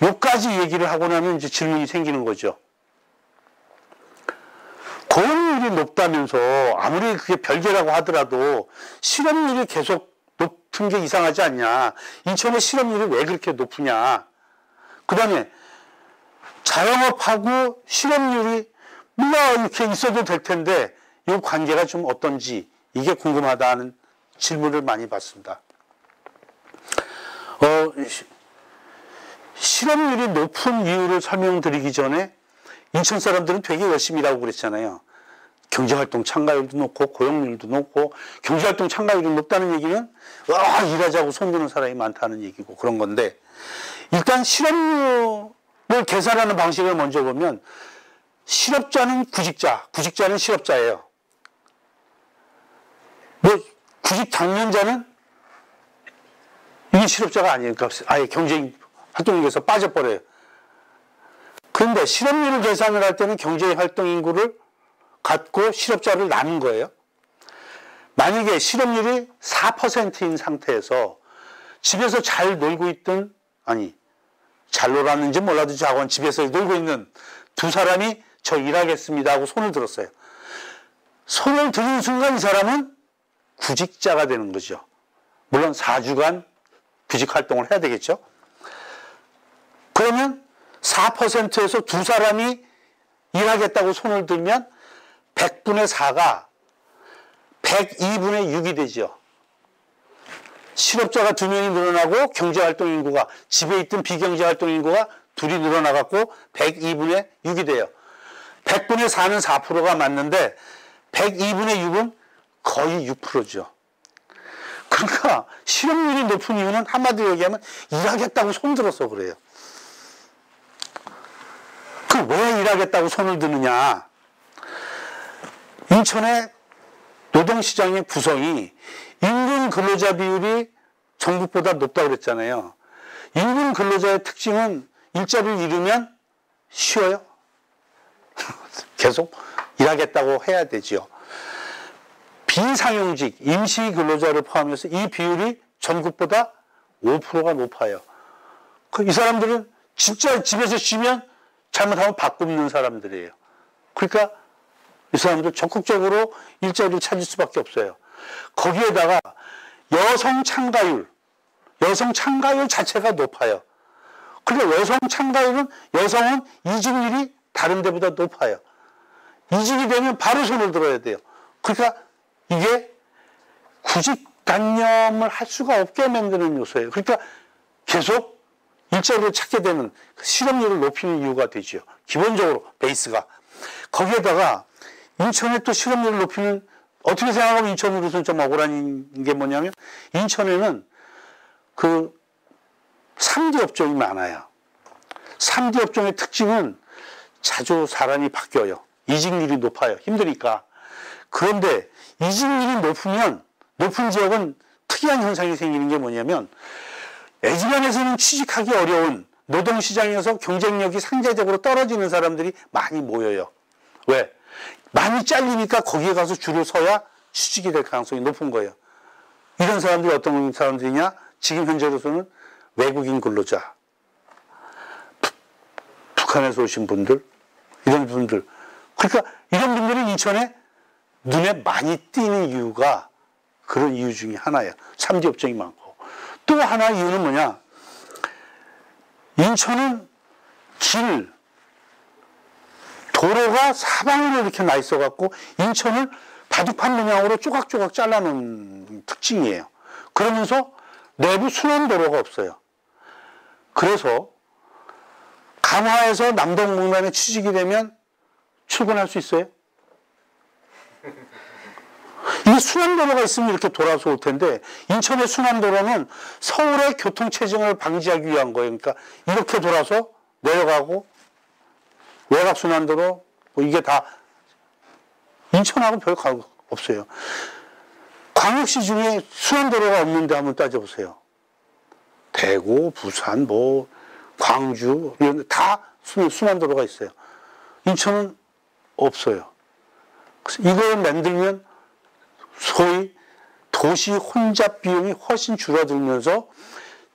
Speaker 1: 여기까지 얘기를 하고 나면 이제 질문이 생기는 거죠. 고용률이 높다면서 아무리 그게 별개라고 하더라도 실업률이 계속 높은 게 이상하지 않냐. 인천의 실업률이 왜 그렇게 높으냐. 그 다음에 자영업하고 실업률이 뭐가 이렇게 있어도 될 텐데 이 관계가 좀 어떤지 이게 궁금하다는 질문을 많이 받습니다. 실업률이 높은 이유를 설명드리기 전에 인천 사람들은 되게 열심히 일하고 그랬잖아요. 경제활동 참가율도 높고 고용률도 높고 경제활동 참가율이 높다는 얘기는 일하자고 손드는 사람이 많다는 얘기고 그런 건데 일단 실업률을 계산하는 방식을 먼저 보면 실업자는 구직자, 구직자는 실업자예요. 구직 당년자는 이게 실업자가 아니에요. 그러니까 아예 경제활동인구에서 빠져버려요. 그런데 실업률을 계산을 할 때는 경제활동인구를 갖고 실업자를 나눈 거예요. 만약에 실업률이 4%인 상태에서 집에서 잘 놀고 있던 잘 놀았는지 몰라도 자건 집에서 놀고 있는 두 사람이 저 일하겠습니다 하고 손을 들었어요. 손을 드는 순간 이 사람은 구직자가 되는 거죠. 물론 4주간 구직활동을 해야 되겠죠. 그러면 4%에서 두 사람이 일하겠다고 손을 들면 100분의 4가 102분의 6이 되죠. 실업자가 2명이 늘어나고 경제활동 인구가 집에 있던 비경제활동 인구가 둘이 늘어나갖고 102분의 6이 돼요. 100분의 4는 4%가 맞는데 102분의 6은 거의 6%죠. 그러니까 실업률이 높은 이유는 한마디로 얘기하면 일하겠다고 손들어서 그래요. 그 왜 일하겠다고 손을 드느냐. 인천의 노동시장의 구성이 임금 근로자 비율이 전국보다 높다고 그랬잖아요. 임금 근로자의 특징은 일자리를 잃으면 쉬어요. 계속 일하겠다고 해야 되죠. 비상용직, 임시 근로자를 포함해서 이 비율이 전국보다 5%가 높아요. 이 사람들은 진짜 집에서 쉬면 잘못하면 밥 굶는 사람들이에요. 그러니까 이 사람들 적극적으로 일자리를 찾을 수밖에 없어요. 거기에다가 여성 참가율 자체가 높아요. 그러니까 여성 참가율은 여성은 이직률이 다른 데보다 높아요. 이직이 되면 바로 손을 들어야 돼요. 그러니까 이게 구직단념을 할 수가 없게 만드는 요소예요. 그러니까 계속 일자리를 찾게 되는 실업률을 높이는 이유가 되죠. 기본적으로 베이스가. 거기에다가 인천의 또 실업률을 높이는 어떻게 생각하면 인천으로서는 좀 억울한 게 뭐냐면 인천에는 그 3D 업종이 많아요. 3D 업종의 특징은 자주 사람이 바뀌어요. 이직률이 높아요. 힘드니까. 그런데 이직률이 높은 지역은 특이한 현상이 생기는 게 뭐냐면 애지간해서는 취직하기 어려운 노동시장에서 경쟁력이 상대적으로 떨어지는 사람들이 많이 모여요. 왜? 많이 잘리니까 거기에 가서 줄을 서야 취직이 될 가능성이 높은 거예요. 이런 사람들이 어떤 사람들이냐? 지금 현재로서는 외국인 근로자, 북한에서 오신 분들, 이런 분들. 그러니까 이런 분들이 인천에 눈에 많이 띄는 이유가 그런 이유 중에 하나예요. 3D 업종이 많고. 또 하나 이유는 뭐냐? 인천은 도로가 사방으로 이렇게 나 있어갖고 인천을 바둑판 모양으로 조각조각 잘라놓은 특징이에요. 그러면서 내부 순환도로가 없어요. 그래서 강화에서 남동목란에 취직이 되면 출근할 수 있어요? 이게 순환도로가 있으면 이렇게 돌아서 올 텐데 인천의 순환도로는 서울의 교통체증을 방지하기 위한 거예요. 그러니까 이렇게 돌아서 내려가고 외곽순환도로 뭐 이게 다 인천하고 별 관계 없어요. 광역시 중에 순환도로가 없는데 한번 따져보세요. 대구, 부산, 뭐 광주 이런 데 다 순환도로가 있어요. 인천은 없어요. 이걸 만들면 소위 도시 혼잡 비용이 훨씬 줄어들면서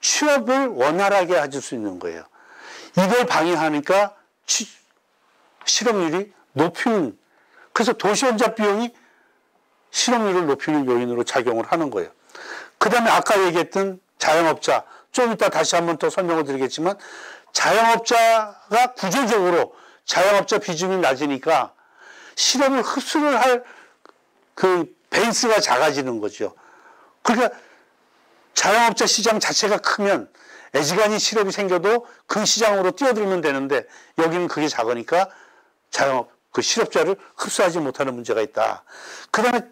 Speaker 1: 취업을 원활하게 해줄 수 있는 거예요. 이걸 방해하니까 실업률이 높이는, 그래서 도시 혼잡 비용이 실업률을 높이는 요인으로 작용을 하는 거예요. 그 다음에 아까 얘기했던 자영업자, 좀 이따 다시 한번 더 설명을 드리겠지만 자영업자가 구조적으로 자영업자 비중이 낮으니까 실업을 흡수를 할 그 베이스가 작아지는 거죠. 그러니까 자영업자 시장 자체가 크면 애지간히 실업이 생겨도 그 시장으로 뛰어들면 되는데 여기는 그게 작으니까 그 실업자를 흡수하지 못하는 문제가 있다. 그 다음에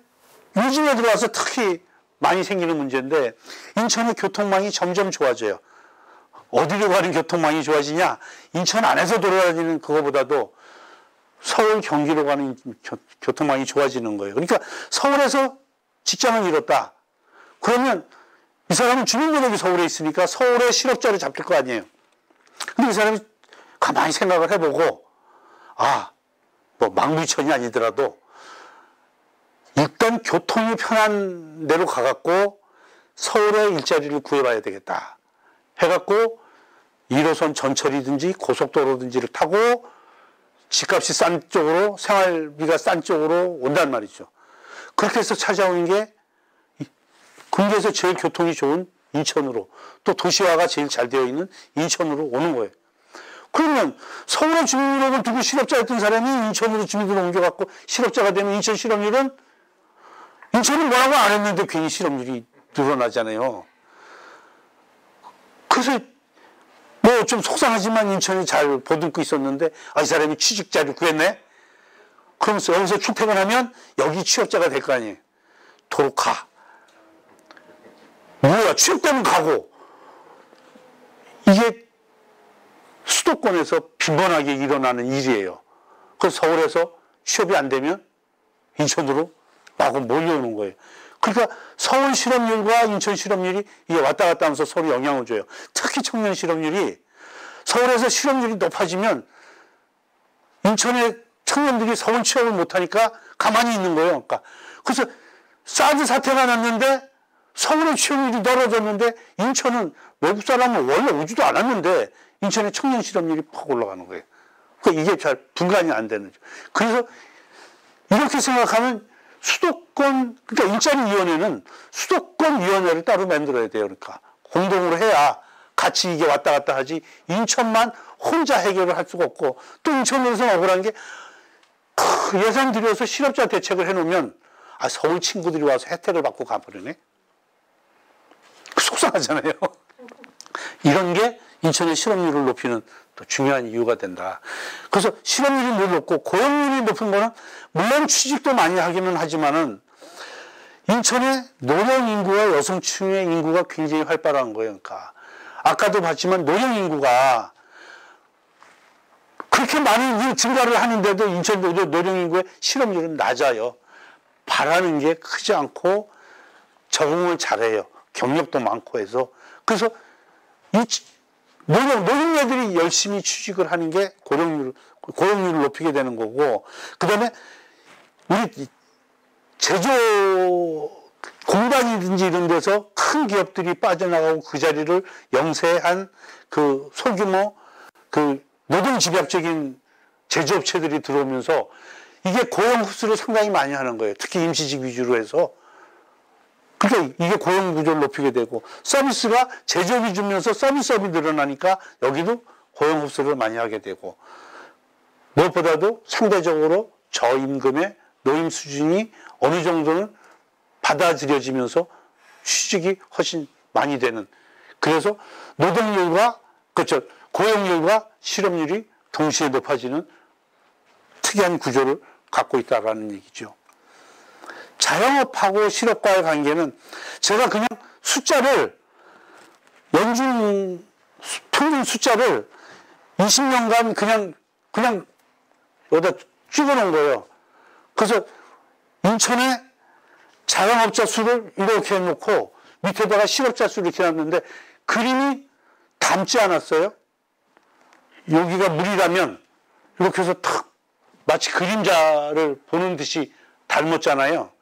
Speaker 1: 요즘에 들어와서 특히 많이 생기는 문제인데 인천의 교통망이 점점 좋아져요. 어디로 가는 교통망이 좋아지냐? 인천 안에서 돌아다니는 그거보다도 서울, 경기로 가는 교통망이 좋아지는 거예요. 그러니까 서울에서 직장을 잃었다. 그러면 이 사람은 주민등록이 서울에 있으니까 서울에 실업자를 잡힐 거 아니에요. 근데 이 사람이 가만히 생각을 해보고 뭐 망부천이 아니더라도 일단 교통이 편한 데로 가갖고 서울에 일자리를 구해봐야 되겠다 해갖고 1호선 전철이든지 고속도로든지를 타고 집값이 싼 쪽으로, 생활비가 싼 쪽으로 온단 말이죠. 그렇게 해서 찾아오는 게 근교에서 제일 교통이 좋은 인천으로, 또 도시화가 제일 잘 되어 있는 인천으로 오는 거예요. 그러면 서울에 주민등록을 두고 실업자였던 사람이 인천으로 주민등록 옮겨갖고 실업자가 되면 인천 실업률은, 인천은 뭐라고 안 했는데 괜히 실업률이 늘어나잖아요. 그래서 뭐 좀 속상하지만 인천이 잘 보듬고 있었는데 이 사람이 취직자를 구했네? 그러면서 여기서 출퇴근하면 여기 취업자가 될 거 아니에요. 도로 가. 뭐야, 취업되면 가고. 이게 수도권에서 빈번하게 일어나는 일이에요. 그래서 서울에서 취업이 안 되면 인천으로 마구 몰려오는 거예요. 그러니까 서울 실업률과 인천 실업률이 이게 왔다 갔다 하면서 서로 영향을 줘요. 특히 청년 실업률이, 서울에서 실업률이 높아지면 인천의 청년들이 서울 취업을 못하니까 가만히 있는 거예요. 그러니까 그래서 사드 사태가 났는데 서울의 취업률이 떨어졌는데 인천은 외국 사람은 원래 오지도 않았는데 인천의 청년 실업률이 팍 올라가는 거예요. 그러니까 이게 잘 분간이 안 되는 거죠. 그래서 이렇게 생각하면 수도권, 그러니까 일자리위원회는 수도권위원회를 따로 만들어야 돼요. 그러니까 공동으로 해야 같이 이게 왔다 갔다 하지, 인천만 혼자 해결을 할 수가 없고, 또 인천에서 억울한 게 예산 들여서 실업자 대책을 해놓으면 서울 친구들이 와서 혜택을 받고 가버리네. 속상하잖아요. 이런 게 인천의 실업률을 높이는 또 중요한 이유가 된다. 그래서 실업률이 늘 높고 고용률이 높은 거는 물론 취직도 많이 하기는 하지만은 인천의 노령 인구와 여성층의 인구가 굉장히 활발한 거예요. 그러니까 아까도 봤지만 노령 인구가 그렇게 많은 증가를 하는데도 인천 노령 인구의 실업률은 낮아요. 바라는 게 크지 않고 적응을 잘해요. 경력도 많고 해서. 그래서 이 노동자들이 열심히 취직을 하는 게 고용률을 높이게 되는 거고, 그 다음에 우리 제조 공단이든지 이런 데서 큰 기업들이 빠져나가고 그 자리를 영세한 그 소규모 그 노동 집약적인 제조업체들이 들어오면서 이게 고용 흡수를 상당히 많이 하는 거예요. 특히 임시직 위주로 해서. 그러니까 이게 고용 구조를 높이게 되고, 서비스가 제조업이 주면서 서비스업이 늘어나니까 여기도 고용 흡수를 많이 하게 되고, 무엇보다도 상대적으로 저임금의 노임 수준이 어느 정도는 받아들여지면서 취직이 훨씬 많이 되는, 그래서 노동률과 그렇죠, 고용률과 실업률이 동시에 높아지는 특이한 구조를 갖고 있다라는 얘기죠. 자영업하고 실업과의 관계는 제가 그냥 숫자를 연중 평균 숫자를 20년간 그냥 여기다 찍어 놓은 거예요. 그래서 인천에 자영업자 수를 이렇게 해놓고 밑에다가 실업자 수를 이렇게 놨는데 그림이 닮지 않았어요? 여기가 물이라면 이렇게 해서 탁 마치 그림자를 보는 듯이 닮았잖아요.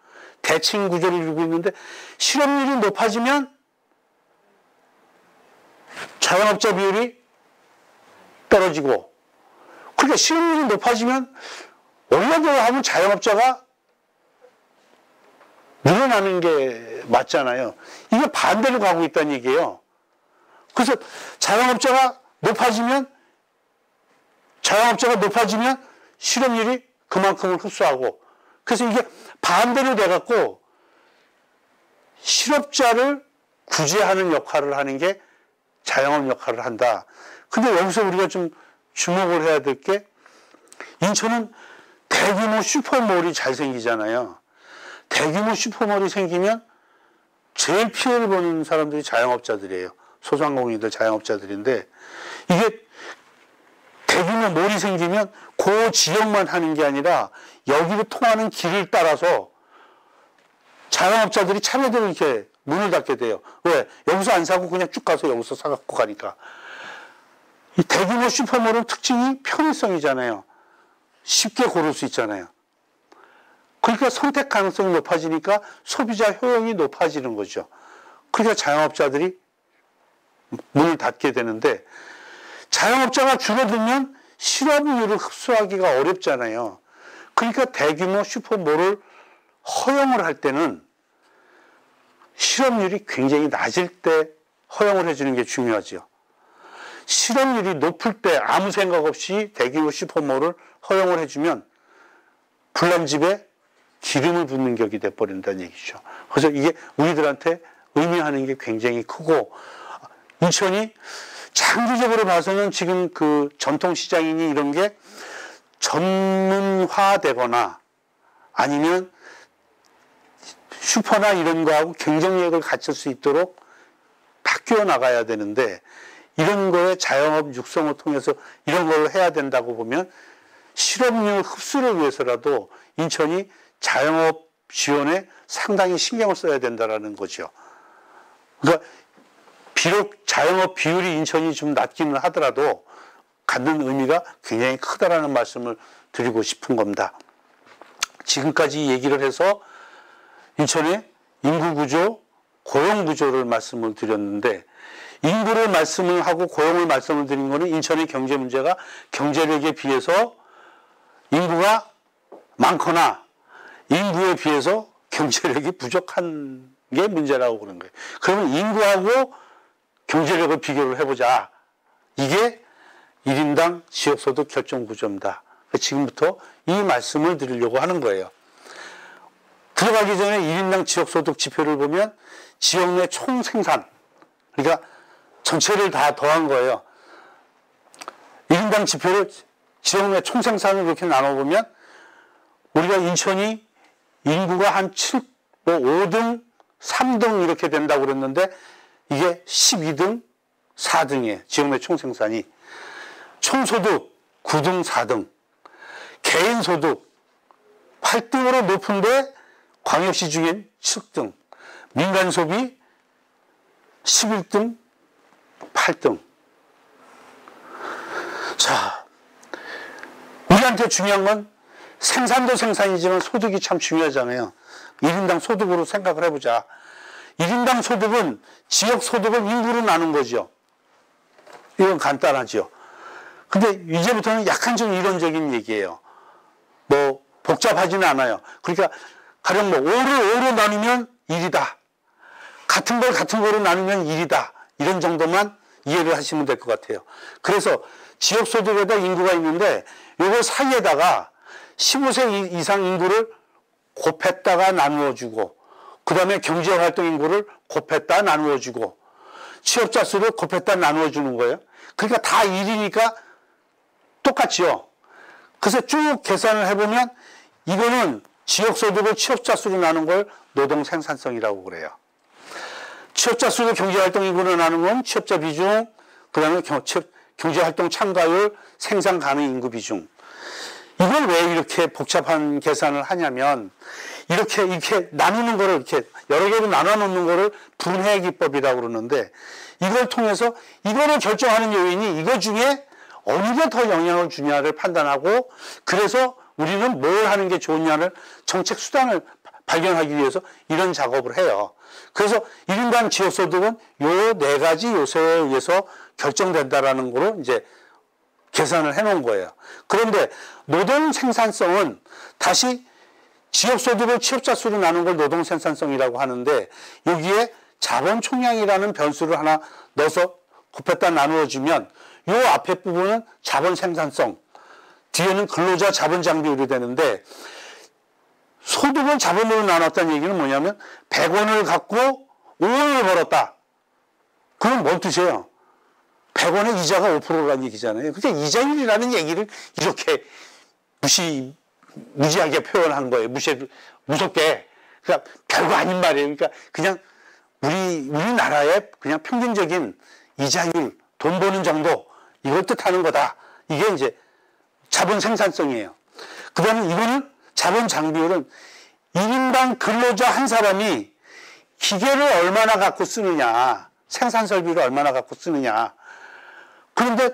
Speaker 1: 대칭 구조를 이루고 있는데 실업률이 높아지면 자영업자 비율이 떨어지고, 그러니까 실업률이 높아지면 올라가려 하면 자영업자가 늘어나는 게 맞잖아요. 이게 반대로 가고 있다는 얘기예요. 그래서 자영업자가 높아지면 실업률이 그만큼을 흡수하고, 그래서 이게 반대로 돼갖고 실업자를 구제하는 역할을 하는 게 자영업 역할을 한다. 근데 여기서 우리가 좀 주목을 해야 될 게, 인천은 대규모 슈퍼몰이 잘 생기잖아요. 대규모 슈퍼몰이 생기면 제일 피해를 보는 사람들이 자영업자들이에요. 소상공인들 자영업자들인데, 이게 대규모 몰이 생기면 그 지역만 하는 게 아니라 여기로 통하는 길을 따라서 자영업자들이 차례대로 이렇게 문을 닫게 돼요. 왜? 여기서 안 사고 그냥 쭉 가서 여기서 사갖고 가니까. 이 대규모 슈퍼몰은 특징이 편의성이잖아요. 쉽게 고를 수 있잖아요. 그러니까 선택 가능성이 높아지니까 소비자 효용이 높아지는 거죠. 그러니까 자영업자들이 문을 닫게 되는데, 자영업자가 줄어들면 실업률을 흡수하기가 어렵잖아요. 그러니까 대규모 슈퍼몰을 허용을 할 때는 실업률이 굉장히 낮을 때 허용을 해주는 게 중요하죠. 실업률이 높을 때 아무 생각 없이 대규모 슈퍼몰을 허용을 해주면 불난집에 기름을 붓는 격이 돼버린다는 얘기죠. 그래서 이게 우리들한테 의미하는 게 굉장히 크고, 인천이 장기적으로 봐서는 지금 그 전통시장이니 이런 게 전문화되거나 아니면 슈퍼나 이런 거하고 경쟁력을 갖출 수 있도록 바뀌어 나가야 되는데, 이런 거에 자영업 육성을 통해서 이런 걸 해야 된다고 보면 실업률 흡수를 위해서라도 인천이 자영업 지원에 상당히 신경을 써야 된다는 거죠. 그러니까 비록 자영업 비율이 인천이 좀 낮기는 하더라도 갖는 의미가 굉장히 크다라는 말씀을 드리고 싶은 겁니다. 지금까지 얘기를 해서 인천의 인구구조, 고용구조를 말씀을 드렸는데, 인구를 말씀을 하고 고용을 말씀을 드린 거는 인천의 경제 문제가 경제력에 비해서 인구가 많거나 인구에 비해서 경제력이 부족한 게 문제라고 그런 거예요. 그러면 인구하고 경제력을 비교를 해보자. 이게 1인당 지역소득 결정구조입니다. 지금부터 이 말씀을 드리려고 하는 거예요. 들어가기 전에 1인당 지역소득 지표를 보면 지역 내 총생산, 그러니까 전체를 다 더한 거예요. 1인당 지표를 지역 내 총생산을 이렇게 나눠보면 우리가 인천이 인구가 한 5등, 3등 이렇게 된다고 그랬는데 이게 12등, 4등이에요. 지역 내 총생산이. 총소득 9등, 4등. 개인소득 8등으로 높은데 광역시 중엔 7등. 민간소비 11등, 8등. 자, 우리한테 중요한 건 생산도 생산이지만 소득이 참 중요하잖아요. 1인당 소득으로 생각을 해보자. 1인당 소득은 지역 소득을 인구로 나눈 거죠. 이건 간단하죠. 근데 이제부터는 약간 좀 이론적인 얘기예요. 뭐 복잡하지는 않아요. 그러니까 가령 뭐 5를 나누면 1이다. 같은 걸 같은 거로 나누면 1이다. 이런 정도만 이해를 하시면 될 것 같아요. 그래서 지역 소득에다 인구가 있는데 요거 사이에다가 15세 이상 인구를 곱했다가 나누어주고 그 다음에 경제활동 인구를 곱했다 나누어주고 취업자 수를 곱했다 나누어주는 거예요. 그러니까 다 1이니까 똑같죠. 그래서 쭉 계산을 해보면 이거는 지역소득을 취업자 수로 나눈 걸 노동 생산성이라고 그래요. 취업자 수를 경제활동 인구로 나눈 건 취업자 비중, 그 다음에 경제활동 참가율, 생산 가능 인구 비중. 이걸 왜 이렇게 복잡한 계산을 하냐면 이렇게 나누는 거를 이렇게 여러 개로 나눠 놓는 거를 분해 기법이라고 그러는데 이걸 통해서 이거를 결정하는 요인이 이거 중에 어느 게 더 영향을 주냐를 판단하고 그래서 우리는 뭘 하는 게 좋냐를 정책 수단을 발견하기 위해서 이런 작업을 해요. 그래서 1인당 지역소득은 요 네 가지 요소에 의해서 결정된다라는 거로 이제 계산을 해 놓은 거예요. 그런데 노동 생산성은 다시 지역소득을 취업자 수로 나눈 걸 노동 생산성이라고 하는데 여기에 자본 총량이라는 변수를 하나 넣어서 곱했다 나누어주면 요 앞에 부분은 자본 생산성, 뒤에는 근로자 자본 장비율이 되는데 소득을 자본으로 나눴다는 얘기는 뭐냐면 100원을 갖고 5원을 벌었다. 그건 뭔 뜻이에요? 100원의 이자가 5%라는 얘기잖아요. 그러니까 이자율이라는 얘기를 이렇게 무지하게 표현한 거예요. 무섭게. 그러니까 별거 아닌 말이에요. 그러니까 그냥 우리나라의 그냥 평균적인 이자율, 돈 버는 정도, 이걸 뜻하는 거다. 이게 이제 자본 생산성이에요. 그 다음에 이거는 자본 장비율은 1인당 근로자 한 사람이 기계를 얼마나 갖고 쓰느냐, 생산 설비를 얼마나 갖고 쓰느냐. 그런데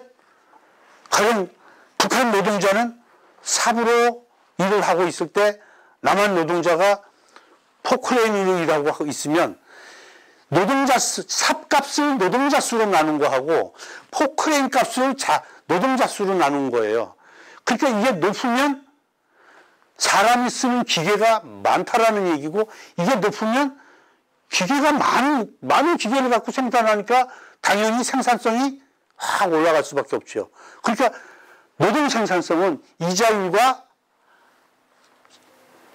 Speaker 1: 가령 북한 노동자는 삽으로 일을 하고 있을 때 남한 노동자가 포크레인으로 일하고 하고 있으면 삽값을 노동자 수로 나눈 거하고 포크레인 값을 노동자 수로 나눈 거예요. 그러니까 이게 높으면 사람이 쓰는 기계가 많다라는 얘기고 이게 높으면 기계가 많은 기계를 갖고 생산하니까 당연히 생산성이 확 올라갈 수밖에 없죠. 그러니까 노동 생산성은 이자율과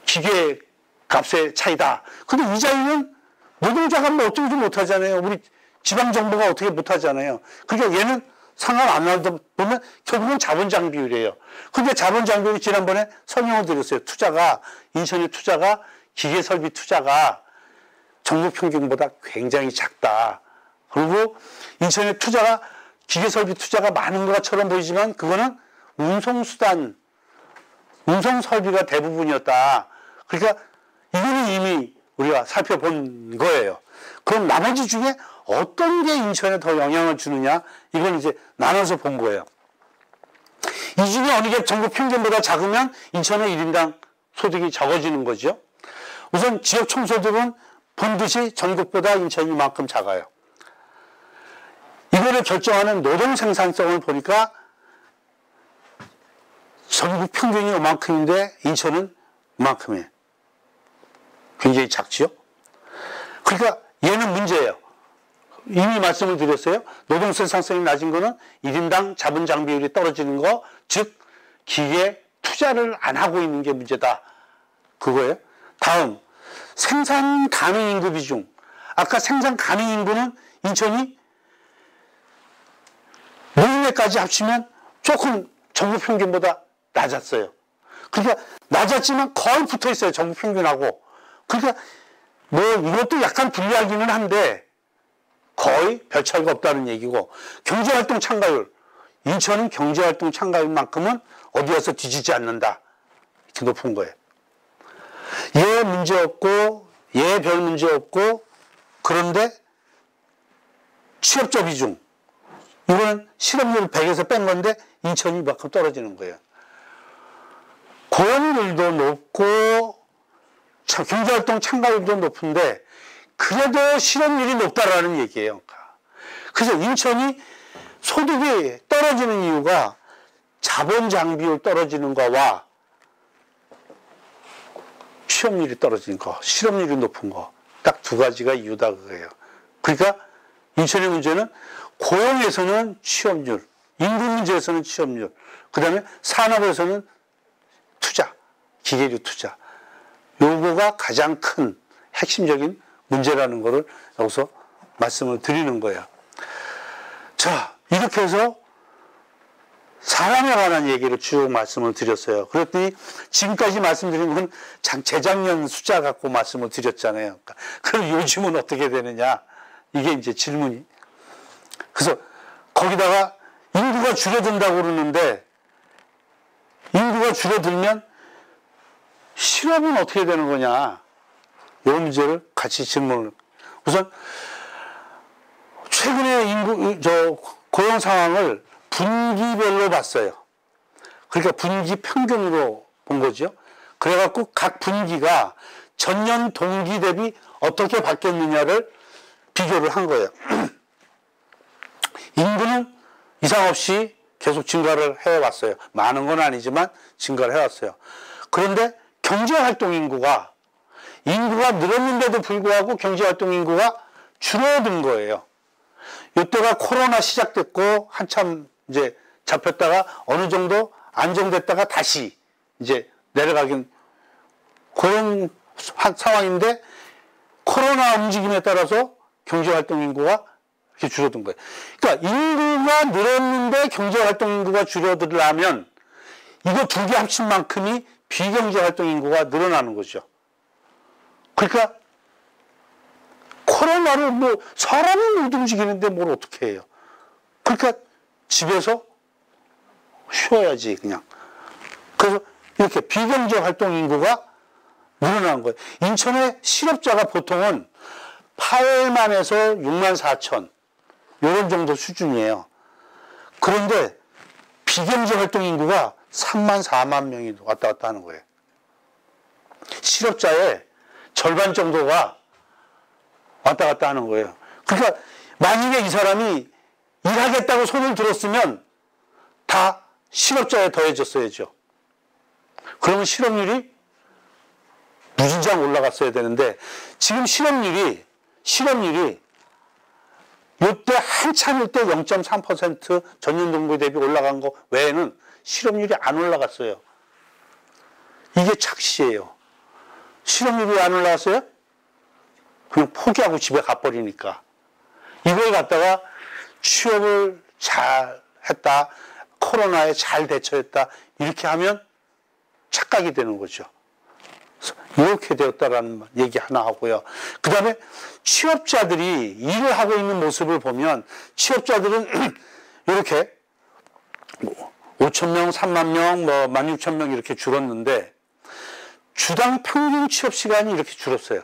Speaker 1: 기계 값의 차이다. 근데 이자율은 노동자가 뭐 어쩌지 못하잖아요. 우리 지방정부가 어떻게 못하잖아요. 그러니까 얘는 상관 안 하다 보면 결국은 자본장 비율이에요. 근데 자본장 비율이 지난번에 설명을 드렸어요. 인천의 투자가 기계설비 투자가 전국 평균보다 굉장히 작다. 그리고 인천의 기계설비 투자가 많은 것처럼 보이지만 그거는 운송설비가 대부분이었다. 그러니까 이거는 이미 우리가 살펴본 거예요. 그럼 나머지 중에 어떤 게 인천에 더 영향을 주느냐? 이걸 이제 나눠서 본 거예요. 이 중에 어느 게 전국 평균보다 작으면 인천의 1인당 소득이 적어지는 거죠. 우선 지역 총소득은 본듯이 전국보다 인천이 이만큼 작아요. 이거를 결정하는 노동 생산성을 보니까 전국 평균이 이만큼인데 인천은 이만큼이에요. 굉장히 작지요? 그러니까 얘는 문제예요. 이미 말씀을 드렸어요. 노동 생산성이 낮은 거는 1인당 자본 장비율이 떨어지는 거, 즉 기계 투자를 안 하고 있는 게 문제다. 그거예요. 다음, 생산 가능 인구 비중. 아까 생산 가능 인구는 인천이 노인네까지 합치면 조금 전국 평균보다 낮았어요. 그러니까 낮았지만 거의 붙어 있어요. 전국 평균하고. 그러니까 뭐 이것도 약간 불리하기는 한데 거의 별 차이가 없다는 얘기고 경제활동 참가율. 인천은 경제활동 참가율만큼은 어디 가서 뒤지지 않는다. 이렇게 높은 거예요. 얘 문제 없고 얘 별 문제 없고 그런데 취업자 비중 이거는 실업률 100에서 뺀 건데 인천이 이만큼 떨어지는 거예요. 고용률도 높고 경제활동 참가율도 높은데 그래도 실업률이 높다라는 얘기예요. 그래서 인천이 소득이 떨어지는 이유가 자본 장비율 떨어지는 거와 취업률이 떨어지는 거, 실업률이 높은 거, 딱 두 가지가 이유다 그거예요. 그러니까 인천의 문제는 고용에서는 취업률, 인구 문제에서는 취업률, 그 다음에 산업에서는 투자, 기계류 투자. 요거가 가장 큰 핵심적인 문제라는 거를 여기서 말씀을 드리는 거예요. 자, 이렇게 해서 사람에 관한 얘기를 쭉 말씀을 드렸어요. 그랬더니 지금까지 말씀드린 건 재작년 숫자 갖고 말씀을 드렸잖아요. 그럼 요즘은 어떻게 되느냐? 이게 이제 질문이. 그래서 거기다가 인구가 줄어든다고 그러는데 인구가 줄어들면 실업은 어떻게 되는 거냐? 이 문제를 같이 질문을. 우선 최근에 고용 상황을 분기별로 봤어요. 그러니까 분기 평균으로 본 거죠. 그래갖고 각 분기가 전년 동기 대비 어떻게 바뀌었느냐를 비교를 한 거예요. 인구는 이상 없이 계속 증가를 해왔어요. 많은 건 아니지만 증가를 해왔어요. 그런데 경제활동 인구가 늘었는데도 불구하고 경제활동 인구가 줄어든 거예요. 이때가 코로나 시작됐고 한참 이제 잡혔다가 어느 정도 안정됐다가 다시 이제 내려가긴 그런 상황인데 코로나 움직임에 따라서 경제활동 인구가 이렇게 줄어든 거예요. 그러니까 인구가 늘었는데 경제활동 인구가 줄어들려면 이거 두 개 합친 만큼이 비경제활동 인구가 늘어나는 거죠. 그러니까 코로나를 사람이 못 움직이는데 뭘 어떻게 해요. 그러니까 집에서 쉬어야지 그냥. 그래서 이렇게 비경제활동 인구가 늘어난 거예요. 인천의 실업자가 보통은 8만에서 6만 4천 이런 정도 수준이에요. 그런데 비경제활동 인구가 3만 4만 명이 왔다 갔다 하는 거예요. 실업자의 절반 정도가 왔다 갔다 하는 거예요. 그러니까 만약에 이 사람이 일하겠다고 손을 들었으면 다 실업자에 더해졌어야죠. 그러면 실업률이 무진장 올라갔어야 되는데 지금 실업률이 이때 한참일 때 0.3% 전년 동기 대비 올라간 거 외에는 실업률이 안 올라갔어요. 이게 착시예요. 실업률이 왜 안 올라갔어요? 그냥 포기하고 집에 가버리니까. 이걸 갖다가 취업을 잘 했다, 코로나에 잘 대처했다, 이렇게 하면 착각이 되는 거죠. 이렇게 되었다라는 얘기 하나 하고요. 그 다음에 취업자들이 일을 하고 있는 모습을 보면 취업자들은 이렇게 5,000명, 3만 명, 16,000명 이렇게 줄었는데 주당 평균 취업 시간이 이렇게 줄었어요.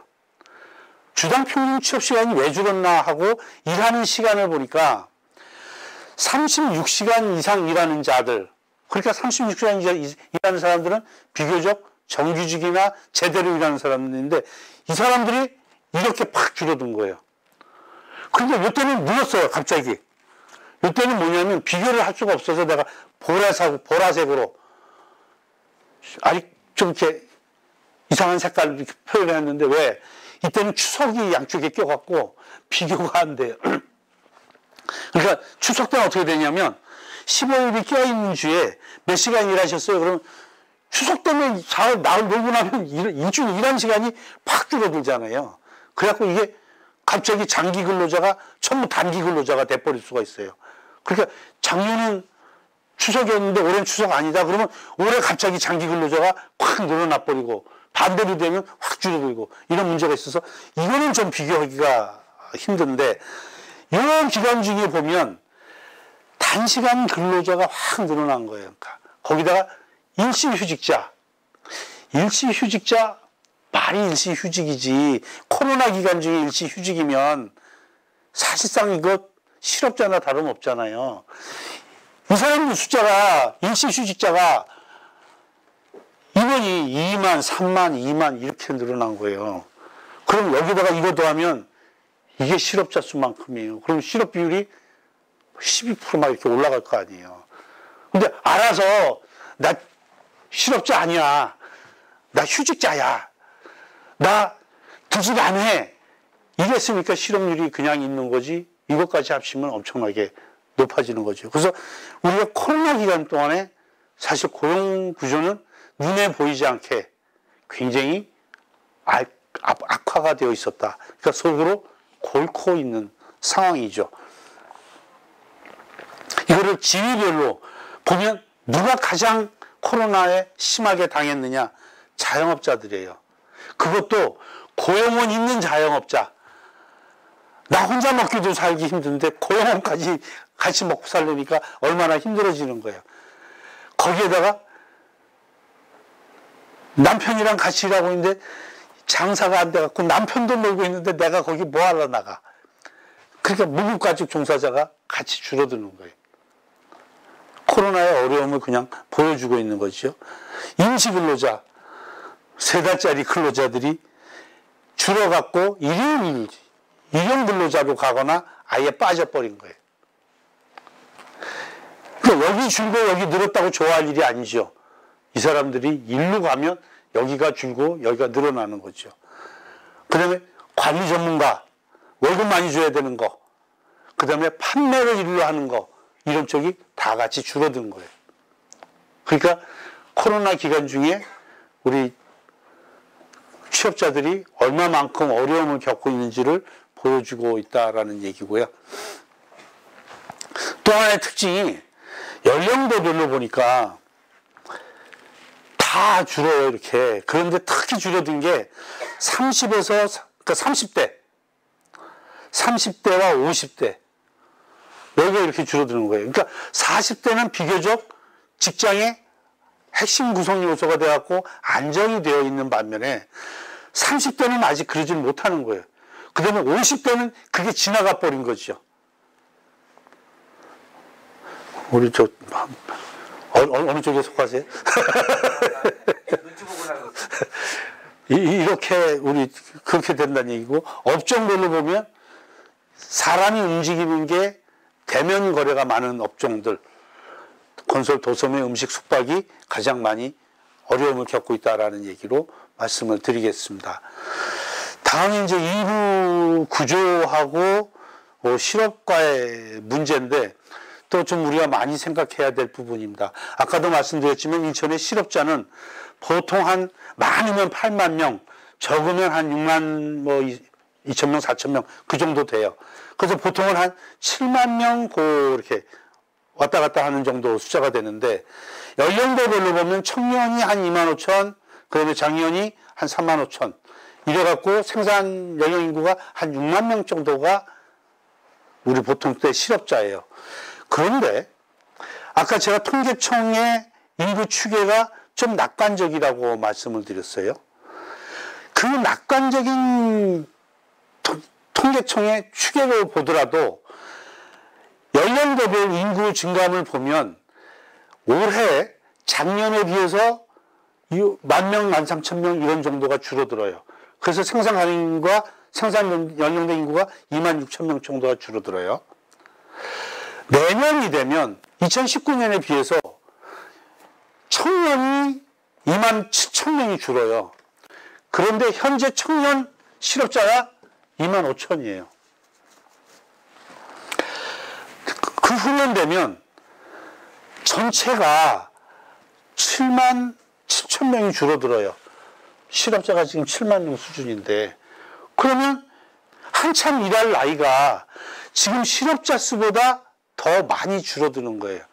Speaker 1: 주당 평균 취업 시간이 왜 줄었나 하고 일하는 시간을 보니까 36시간 이상 일하는 자들, 그러니까 36시간 이상 일하는 사람들은 비교적 정규직이나 제대로 일하는 사람들인데 이 사람들이 이렇게 팍 줄어든 거예요. 그런데 이때는 늘었어요, 갑자기. 이때는 뭐냐면 비교를 할 수가 없어서 내가 보라색으로 아직 좀 이렇게 이상한 색깔을 이렇게 표현을 했는데 왜? 이때는 추석이 양쪽에 껴갖고 비교가 안 돼요. 그러니까 추석 때는 어떻게 되냐면 15일이 껴있는 주에 몇 시간 일하셨어요? 그러면 추석 때문에 나흘 놀고 나면 일주일 일하는 시간이 팍 줄어들잖아요. 그래갖고 이게 갑자기 장기 근로자가 전부 단기 근로자가 돼버릴 수가 있어요. 그러니까 작년은 추석이었는데 올해는 추석 아니다. 그러면 올해 갑자기 장기 근로자가 확 늘어나 버리고 반대로 되면 확 줄어들고 이런 문제가 있어서 이거는 좀 비교하기가 힘든데 이런 기간 중에 보면 단시간 근로자가 확 늘어난 거예요. 그러니까 거기다가 일시휴직자 말이 일시휴직이지 코로나 기간 중에 일시휴직이면 사실상 이거 실업자나 다름없잖아요. 이 사람들 숫자가, 일시휴직자가 이번이 2만, 3만, 2만 이렇게 늘어난 거예요. 그럼 여기다가 이거 더하면 이게 실업자 수만큼이에요. 그럼 실업 비율이 12%막 이렇게 올라갈 거 아니에요. 근데 알아서 나 실업자 아니야. 나 휴직자야. 나 구직 안 해. 이랬으니까 실업률이 그냥 있는 거지. 이것까지 합치면 엄청나게 높아지는 거죠. 그래서 우리가 코로나 기간 동안에 사실 고용 구조는 눈에 보이지 않게 굉장히 악화가 되어 있었다. 그러니까 속으로 골코 있는 상황이죠. 이거를 지위별로 보면 누가 가장 코로나에 심하게 당했느냐? 자영업자들이에요. 그것도 고용원 있는 자영업자. 나 혼자 먹기도 살기 힘든데 고용원까지 같이 먹고 살려니까 얼마나 힘들어지는 거예요. 거기에다가 남편이랑 같이 일하고 있는데 장사가 안 돼갖고 남편도 놀고 있는데 내가 거기 뭐 하러 나가. 그러니까 무급가족 종사자가 같이 줄어드는 거예요. 코로나의 어려움을 그냥 보여주고 있는 거죠. 임시근로자, 3달짜리 근로자들이 줄어갖고 일용 근로자로 가거나 아예 빠져버린 거예요. 그러니까 여기 줄고 여기 늘었다고 좋아할 일이 아니죠. 이 사람들이 일로 가면 여기가 줄고 여기가 늘어나는 거죠. 그 다음에 관리 전문가, 월급 많이 줘야 되는 거, 그 다음에 판매를 일로 하는 거, 이런 쪽이 다 같이 줄어든 거예요. 그러니까 코로나 기간 중에 우리 취업자들이 얼마만큼 어려움을 겪고 있는지를 보여주고 있다라는 얘기고요. 또 하나의 특징이 연령대별로 보니까 다 줄어요, 이렇게. 그런데 특히 줄어든 게 30에서, 그러니까 30대와 50대. 여기가 이렇게 줄어드는 거예요. 그러니까 40대는 비교적 직장의 핵심 구성 요소가 되어갖고 안정이 되어 있는 반면에 30대는 아직 그러질 못하는 거예요. 그 다음에 50대는 그게 지나가 버린 거죠. 우리 어느 쪽에 속하세요?
Speaker 2: 눈치 보고 사는 거.
Speaker 1: 이렇게 우리 그렇게 된다는 얘기고, 업종별로 보면 사람이 움직이는 게 대면 거래가 많은 업종들, 건설, 도소매, 음식, 숙박이 가장 많이 어려움을 겪고 있다라는 얘기로 말씀을 드리겠습니다. 다음은 이제 인구 구조하고 실업과의 문제인데 또 좀 우리가 많이 생각해야 될 부분입니다. 아까도 말씀드렸지만 인천의 실업자는 보통 한 많으면 8만 명, 적으면 한 6만 2천 명, 4천 명 그 정도 돼요. 그래서 보통은 한 7만 명 이렇게 왔다 갔다 하는 정도 숫자가 되는데 연령대별로 보면 청년이 한 2만 5천, 그다음에 장년이 한 3만 5천 이래갖고 생산 연령 인구가 한 6만 명 정도가 우리 보통 때 실업자예요. 그런데 아까 제가 통계청의 인구 추계가 좀 낙관적이라고 말씀을 드렸어요. 그 낙관적인 통계청의 추계를 보더라도 연령대별 인구 증가를 보면 올해 작년에 비해서 10,000명, 13,000명 이런 정도가 줄어들어요. 그래서 생산 가능인구가 생산 연령대 인구가 26,000명 정도가 줄어들어요. 내년이 되면 2019년에 비해서 청년이 27,000명이 줄어요. 그런데 현재 청년 실업자가 25,000이에요. 그 후년 되면 전체가 77,000명이 줄어들어요. 실업자가 지금 7만 명 수준인데 그러면 한참 일할 나이가 지금 실업자 수보다 더 많이 줄어드는 거예요.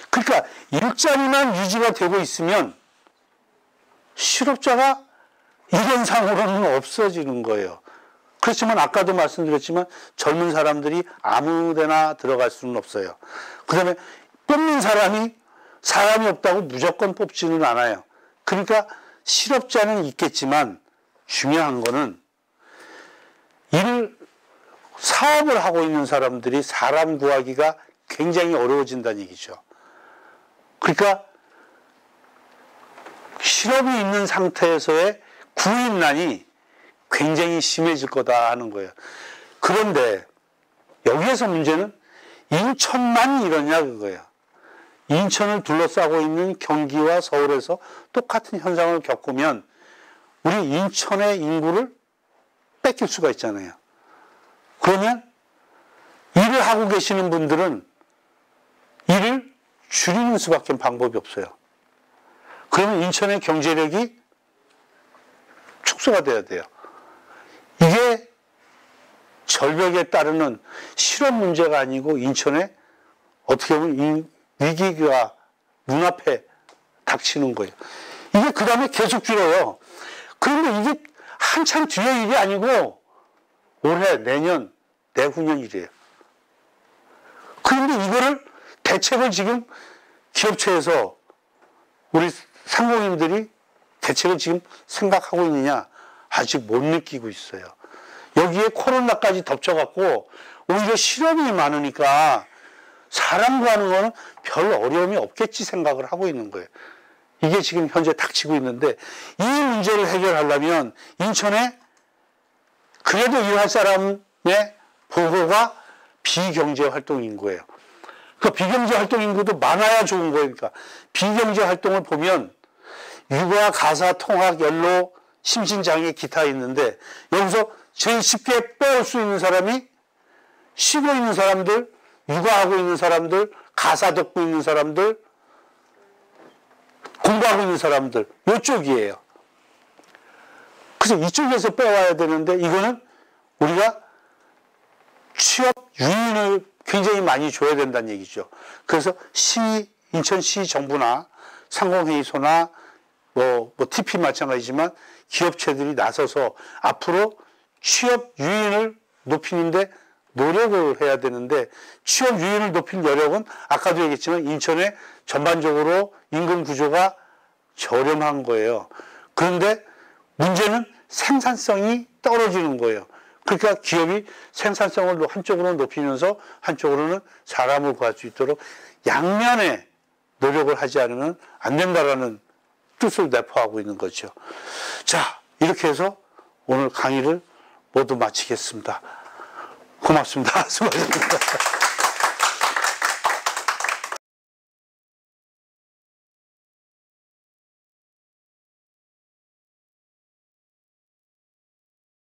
Speaker 1: 그러니까 일자리만 유지가 되고 있으면 실업자가 일현상으로는 없어지는 거예요. 그렇지만 아까도 말씀드렸지만 젊은 사람들이 아무 데나 들어갈 수는 없어요. 그 다음에 뽑는 사람이 없다고 무조건 뽑지는 않아요. 그러니까 실업자는 있겠지만 중요한 거는 사업을 하고 있는 사람들이 사람 구하기가 굉장히 어려워진다는 얘기죠. 그러니까 실업이 있는 상태에서의 구인난이 굉장히 심해질 거다 하는 거예요. 그런데 여기에서 문제는 인천만 이러냐 그거예요. 인천을 둘러싸고 있는 경기와 서울에서 똑같은 현상을 겪으면 우리 인천의 인구를 뺏길 수가 있잖아요. 그러면 일을 하고 계시는 분들은 일을 줄이는 수밖에 방법이 없어요. 그러면 인천의 경제력이 축소가 돼야 돼요. 이게 절벽에 따르는 실업 문제가 아니고 인천에 어떻게 보면 위기가 눈앞에 닥치는 거예요. 이게 그 다음에 계속 줄어요. 그런데 이게 한참 뒤의 일이 아니고 올해, 내년, 내후년 일이에요. 그런데 이거를 대책을 지금 기업체에서 우리 상공인들이 대책을 지금 생각하고 있느냐? 아직 못 느끼고 있어요. 여기에 코로나까지 덮쳐갖고 오히려 실업이 많으니까 사람 구하는 거는 별 어려움이 없겠지 생각을 하고 있는 거예요. 이게 지금 현재 닥치고 있는데 이 문제를 해결하려면 인천에 그래도 일할 사람의 보고가 비경제 활동 인구예요. 그 비경제 활동 인구도 많아야 좋은 거예요. 그러니까 비경제 활동을 보면 육아, 가사, 통학, 연로, 심신장애, 기타 있는데 여기서 제일 쉽게 빼올 수 있는 사람이 쉬고 있는 사람들, 육아하고 있는 사람들, 가사 듣고 있는 사람들, 공부하고 있는 사람들, 이쪽이에요. 그래서 이쪽에서 빼와야 되는데 이거는 우리가 취업 유인을 굉장히 많이 줘야 된다는 얘기죠. 그래서 인천시 정부나 상공회의소나 TP 마찬가지지만 기업체들이 나서서 앞으로 취업 유인을 높이는데 노력을 해야 되는데 취업 유인을 높일 여력은 아까도 얘기했지만 인천에 전반적으로 임금 구조가 저렴한 거예요. 그런데 문제는 생산성이 떨어지는 거예요. 그러니까 기업이 생산성을 한쪽으로 높이면서 한쪽으로는 사람을 구할 수 있도록 양면에 노력을 하지 않으면 안 된다라는 뜻을 내포하고 있는 거죠. 자, 이렇게 해서 오늘 강의를 모두 마치겠습니다. 고맙습니다. 수고하셨습니다.